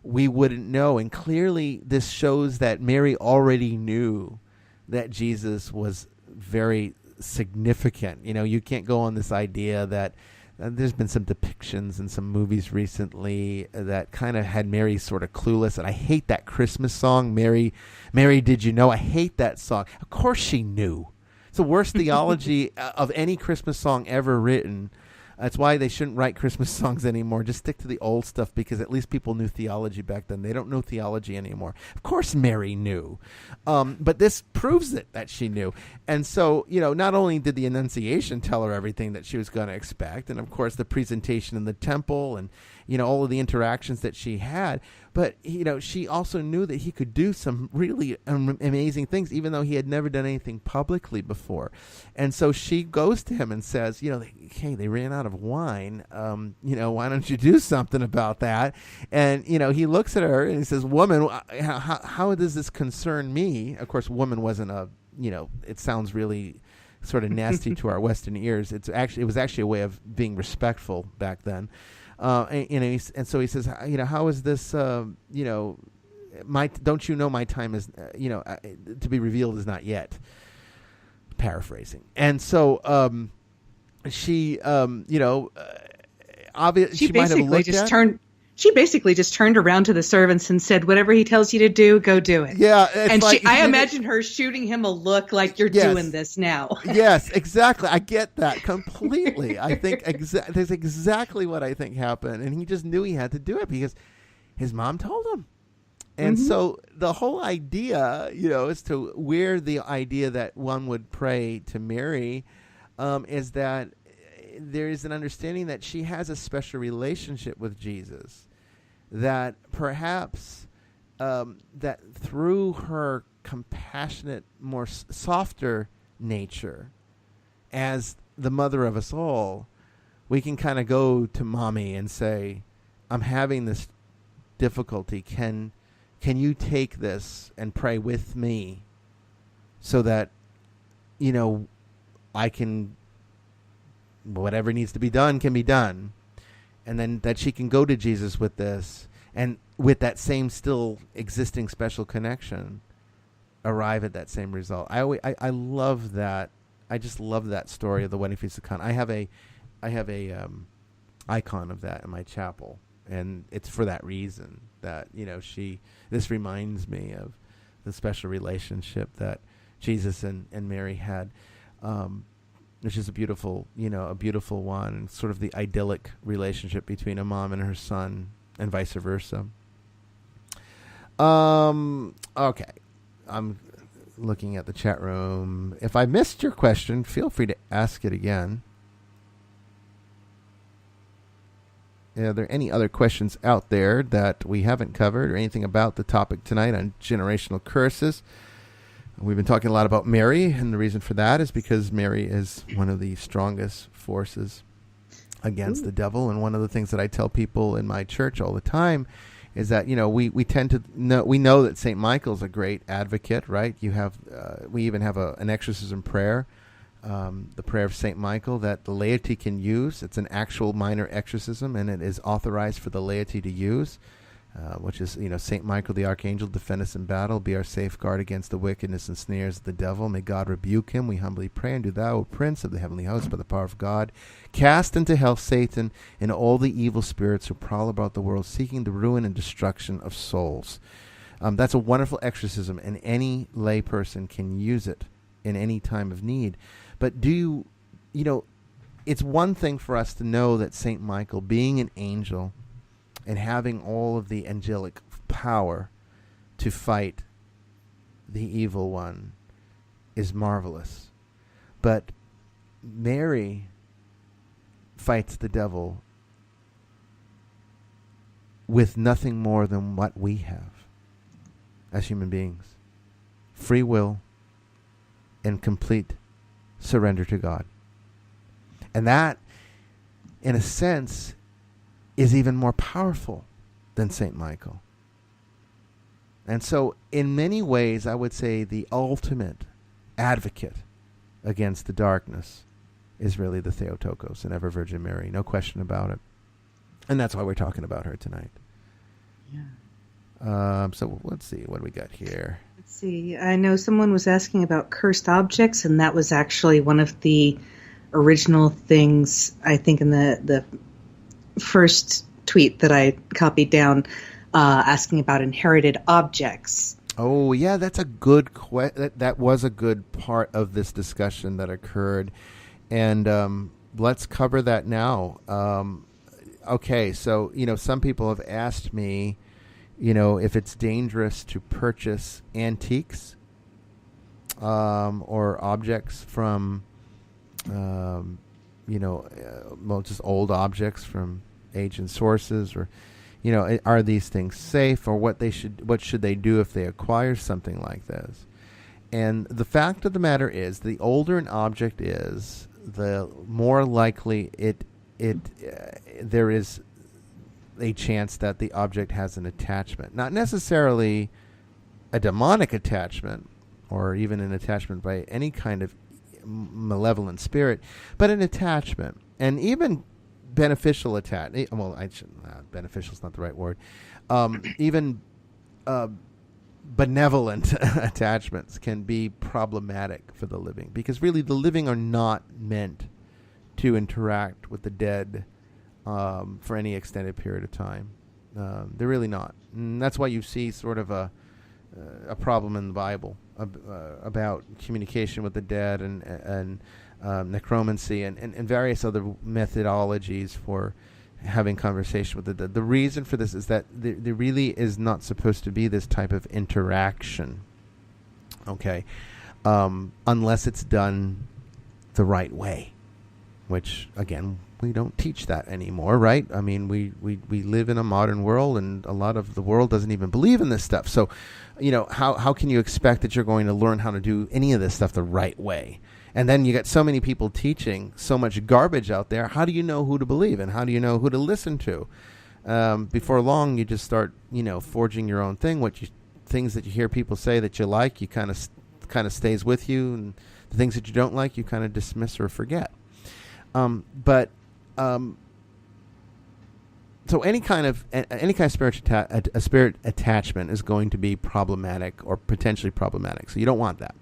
we wouldn't know. And clearly this shows that Mary already knew that Jesus was very significant. You can't go on this idea that there's been some depictions in some movies recently that kind of had Mary sort of clueless. And I hate that Christmas song, Mary, Did You Know? I hate that song. Of course she knew. It's the worst theology of any Christmas song ever written. That's why they shouldn't write Christmas songs anymore. Just stick to the old stuff, because at least people knew theology back then. They don't know theology anymore. Of course Mary knew. But this proves it, that she knew. And so, not only did the Annunciation tell her everything that she was going to expect, and of course the presentation in the temple and, all of the interactions that she had, but, she also knew that he could do some really amazing things, even though he had never done anything publicly before. And so she goes to him and says, hey, they ran out of wine. Why don't you do something about that? And, he looks at her and he says, woman, how does this concern me? Of course, woman wasn't it sounds really sort of nasty to our Western ears. It was actually a way of being respectful back then. And so he says, how is this, don't you know my time is, to be revealed is not yet. Paraphrasing. And so, she, obviously she basically just turned around to the servants and said, whatever he tells you to do, go do it. Yeah. And I imagine her shooting him a look like, you're doing this now. Yes, exactly. I get that completely. I think that's exactly what I think happened. And he just knew he had to do it because his mom told him. And so the whole idea, as to where the idea that one would pray to Mary is that there is an understanding that she has a special relationship with Jesus. That perhaps that through her compassionate, more softer nature, as the mother of us all, we can kind of go to mommy and say, I'm having this difficulty. Can you take this and pray with me so that, I can, whatever needs to be done can be done. And then that she can go to Jesus with this, and with that same still existing special connection, arrive at that same result. I love that. I just love that story of the wedding feast of Cana. I have a icon of that in my chapel, and it's for that reason that this reminds me of the special relationship that Jesus and Mary had. Which is a beautiful one, sort of the idyllic relationship between a mom and her son, and vice versa. Okay, I'm looking at the chat room. If I missed your question, feel free to ask it again. Are there any other questions out there that we haven't covered, or anything about the topic tonight on generational curses? We've been talking a lot about Mary, and the reason for that is because Mary is one of the strongest forces against the devil. And one of the things that I tell people in my church all the time is that, we tend to know, we know that St. Michael's a great advocate, right? We even have an exorcism prayer, the prayer of St. Michael, that the laity can use. It's an actual minor exorcism, and it is authorized for the laity to use. Which is, St. Michael the Archangel, defend us in battle, be our safeguard against the wickedness and snares of the devil. May God rebuke him, we humbly pray. And do thou, O Prince of the heavenly host, by the power of God, cast into hell Satan and all the evil spirits who prowl about the world, seeking the ruin and destruction of souls. That's a wonderful exorcism, and any lay person can use it in any time of need. But it's one thing for us to know that St. Michael, being an angel, and having all of the angelic power to fight the evil one, is marvelous. But Mary fights the devil with nothing more than what we have as human beings: free will and complete surrender to God. And that, in a sense, is even more powerful than St. Michael. And so, in many ways, I would say the ultimate advocate against the darkness is really the Theotokos, and Ever Virgin Mary, no question about it. And that's why we're talking about her tonight. Yeah. So let's see, what do we got here? Let's see. I know someone was asking about cursed objects, and that was actually one of the original things, I think in the first tweet that I copied down, asking about inherited objects. Oh, yeah, that's a good that was a good part of this discussion that occurred. And let's cover that now. Okay, so, some people have asked me, if it's dangerous to purchase antiques or objects from, just old objects from ancient sources, or, are these things safe, or what should they do if they acquire something like this? And the fact of the matter is, the older an object is, the more likely there is a chance that the object has an attachment. Not necessarily a demonic attachment, or even an attachment by any kind of malevolent spirit, but an attachment. And even beneficial attachment. Well, beneficial is not the right word. Even benevolent attachments can be problematic for the living, because really the living are not meant to interact with the dead for any extended period of time. They're really not. And that's why you see sort of a problem in the Bible about communication with the dead and necromancy and various other methodologies for having conversation with the dead. The reason for this is that there really is not supposed to be this type of interaction, okay, unless it's done the right way, which, again, we don't teach that anymore, right? I mean, we live in a modern world, and a lot of the world doesn't even believe in this stuff. So, how can you expect that you're going to learn how to do any of this stuff the right way? And then you got so many people teaching so much garbage out there. How do you know who to believe, and how do you know who to listen to? Before long, you just start, forging your own thing. Things that you hear people say that you like, you kind of stays with you, and the things that you don't like, you kind of dismiss or forget. So any kind of spirit attachment is going to be problematic, or potentially problematic. So you don't want that.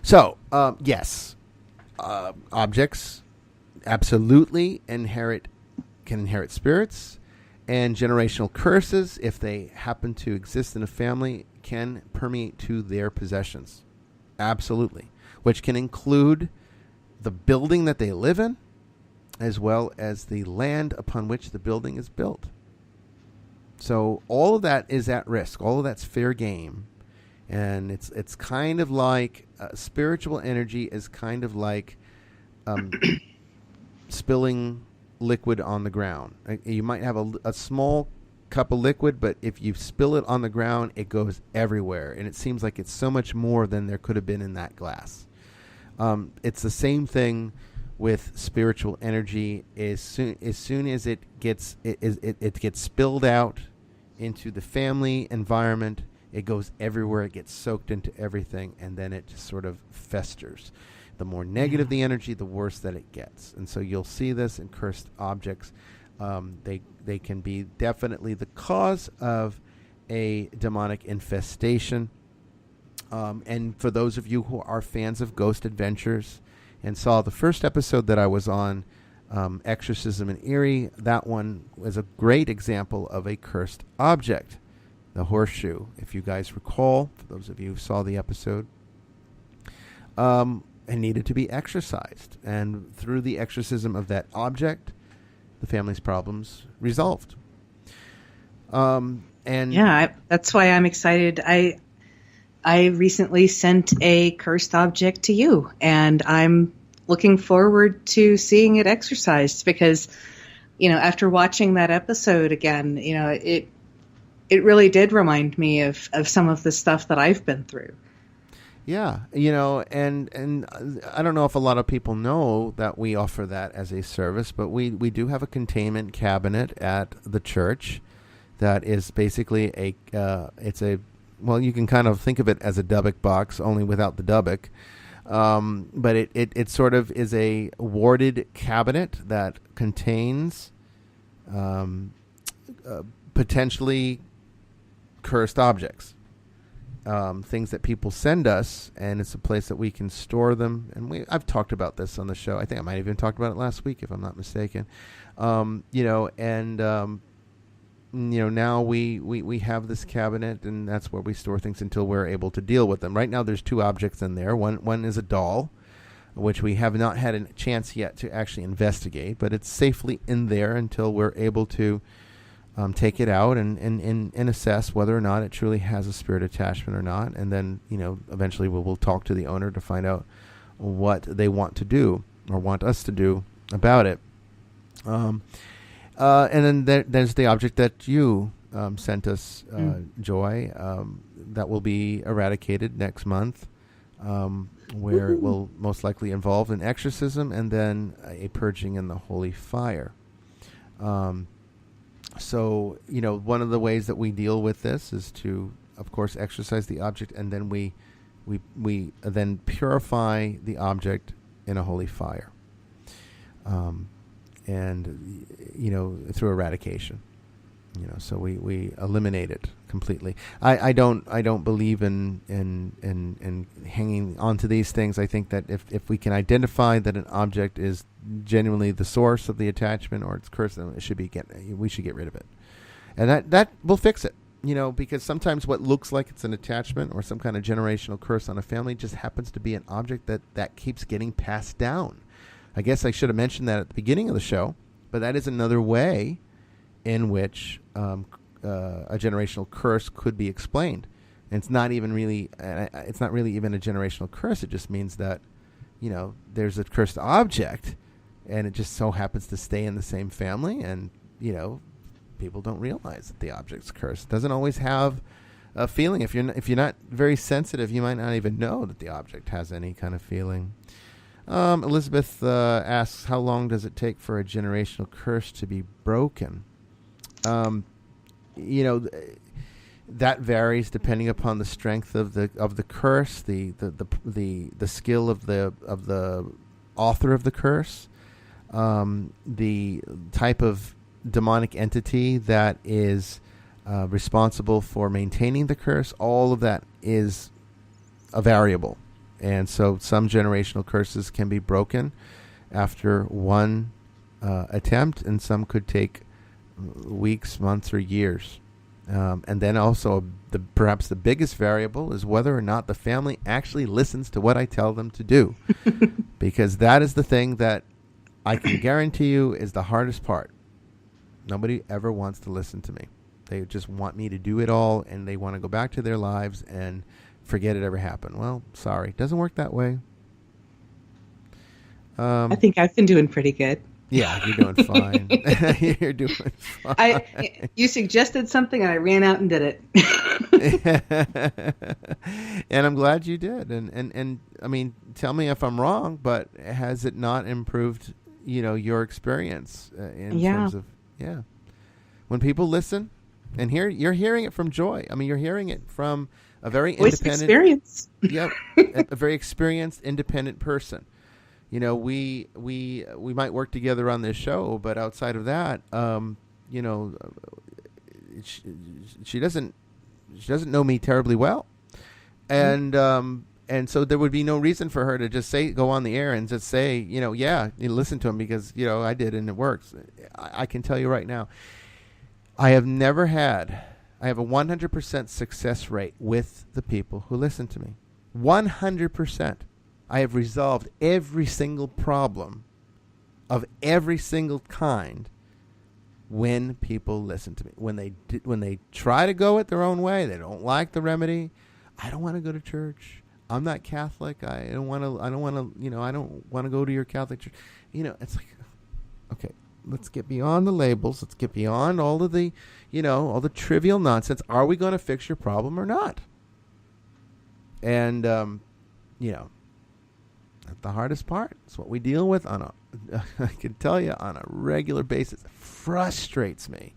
So yes, objects absolutely can inherit spirits, and generational curses, if they happen to exist in a family, can permeate to their possessions. Absolutely, which can include the building that they live in, as well as the land upon which the building is built. So all of that is at risk. All of that's fair game. And it's kind of like spiritual energy is kind of like spilling liquid on the ground. You might have a small cup of liquid, but if you spill it on the ground, it goes everywhere. And it seems like it's so much more than there could have been in that glass. It's the same thing with spiritual energy. As soon as it gets spilled out into the family environment, it goes everywhere. It gets soaked into everything, and then it just sort of festers. The more negative the energy, the worse that it gets. And so you'll see this in cursed objects. They can be definitely the cause of a demonic infestation. And for those of you who are fans of Ghost Adventures and saw the first episode that I was on, Exorcism in Erie, that one was a great example of a cursed object, the horseshoe, if you guys recall, for those of you who saw the episode, and needed to be exorcised. And through the exorcism of that object, the family's problems resolved. That's why I'm excited. I recently sent a cursed object to you, and I'm looking forward to seeing it exorcised, because, after watching that episode again, it really did remind me of some of the stuff that I've been through. Yeah, and I don't know if a lot of people know that we offer that as a service, but we do have a containment cabinet at the church that is basically well, you can kind of think of it as a Dubbock box, only without the Dubbock. But it sort of is a warded cabinet that contains potentially cursed objects. things that people send us, and it's a place that we can store them. And I've talked about this on the show. I think I might have even talked about it last week, if I'm not mistaken. Now we have this cabinet, and that's where we store things until we're able to deal with them. Right now, there's 2 objects in there. One is a doll, which we have not had a chance yet to actually investigate, but it's safely in there until we're able to take it out and assess whether or not it truly has a spirit attachment or not. And then, eventually we'll talk to the owner to find out what they want to do or want us to do about it. And then there's the object that you sent us, Joy, that will be eradicated next month, where it will most likely involve an exorcism and then a purging in the holy fire. So, one of the ways that we deal with this is to, of course, exorcise the object, and then we then purify the object in a holy fire. And through eradication, so we eliminate it completely. I don't believe in hanging on to these things. I think that if we can identify that an object is genuinely the source of the attachment or it's cursed, then we should get rid of it, and that will fix it. Because sometimes what looks like it's an attachment or some kind of generational curse on a family just happens to be an object that keeps getting passed down. I guess I should have mentioned that at the beginning of the show, but that is another way in which a generational curse could be explained. And it's not really even a generational curse. It just means that, there's a cursed object, and it just so happens to stay in the same family, and people don't realize that the object's cursed. It doesn't always have a feeling. If you're not very sensitive, you might not even know that the object has any kind of feeling. Elizabeth asks, how long does it take for a generational curse to be broken? That varies depending upon the strength of the curse, the skill of the author of the curse, the type of demonic entity that is responsible for maintaining the curse. All of that is a variable. And so some generational curses can be broken after one attempt, and some could take weeks, months, or years. And then also perhaps the biggest variable is whether or not the family actually listens to what I tell them to do. Because that is the thing that I can guarantee you is the hardest part. Nobody ever wants to listen to me. They just want me to do it all, and they want to go back to their lives and forget it ever happened. Well, sorry. Doesn't work that way. I think I've been doing pretty good. Yeah, you're doing fine. You're doing fine. You suggested something, and I ran out and did it. And I'm glad you did. And I mean, tell me if I'm wrong, but has it not improved, your experience in terms of, when people listen? And here you're hearing it from Joy. I mean, you're hearing it from a very independent experience. Yep, a very experienced, independent person. We might work together on this show, but outside of that, she doesn't know me terribly well, and so there would be no reason for her to just go on the air and just say, you listen to him because I did and it works. I can tell you right now, I have a 100% success rate with the people who listen to me. 100%. I have resolved every single problem of every single kind when people listen to me. When they try to go it their own way, they don't like the remedy. I don't want to go to church. I'm not Catholic. I don't want to go to your Catholic church. It's like, okay, let's get beyond the labels. Let's get beyond all of the, all the trivial nonsense. Are we going to fix your problem or not? And, that's the hardest part. It's what we deal with I can tell you, on a regular basis. It frustrates me,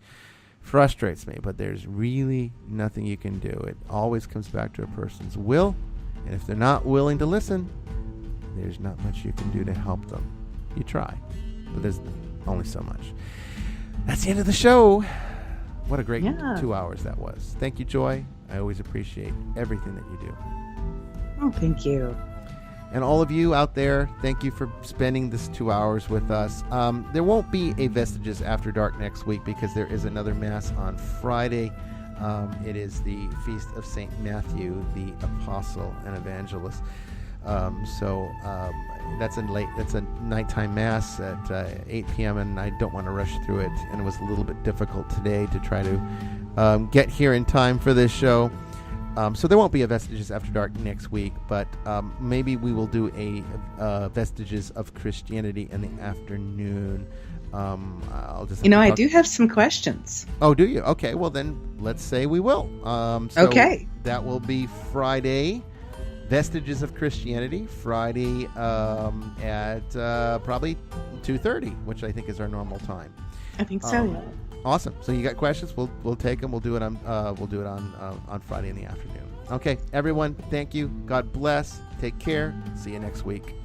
but there's really nothing you can do. It always comes back to a person's will. And if they're not willing to listen, there's not much you can do to help them. You try, but there's only so much. That's the end of the show. What a great 2 hours that was. Thank you, Joy. I always appreciate everything that you do. Oh, thank you. And all of you out there, thank you for spending this 2 hours with us. There won't be a Vestiges After Dark next week because there is another Mass on Friday. It is the Feast of St. Matthew, the Apostle and Evangelist. So that's a nighttime Mass at 8 p.m. and I don't want to rush through it. And it was a little bit difficult today to try to get here in time for this show. So there won't be a Vestiges After Dark next week, but maybe we will do a Vestiges of Christianity in the afternoon. I do have some questions. Oh, do you? Okay, well then let's say we will. Okay. That will be Friday, Vestiges of Christianity, Friday at probably 2:30, which I think is our normal time. I think so. Yeah. Awesome. So you got questions? We'll take them. We'll do it on Friday in the afternoon. Okay, everyone. Thank you. God bless. Take care. See you next week.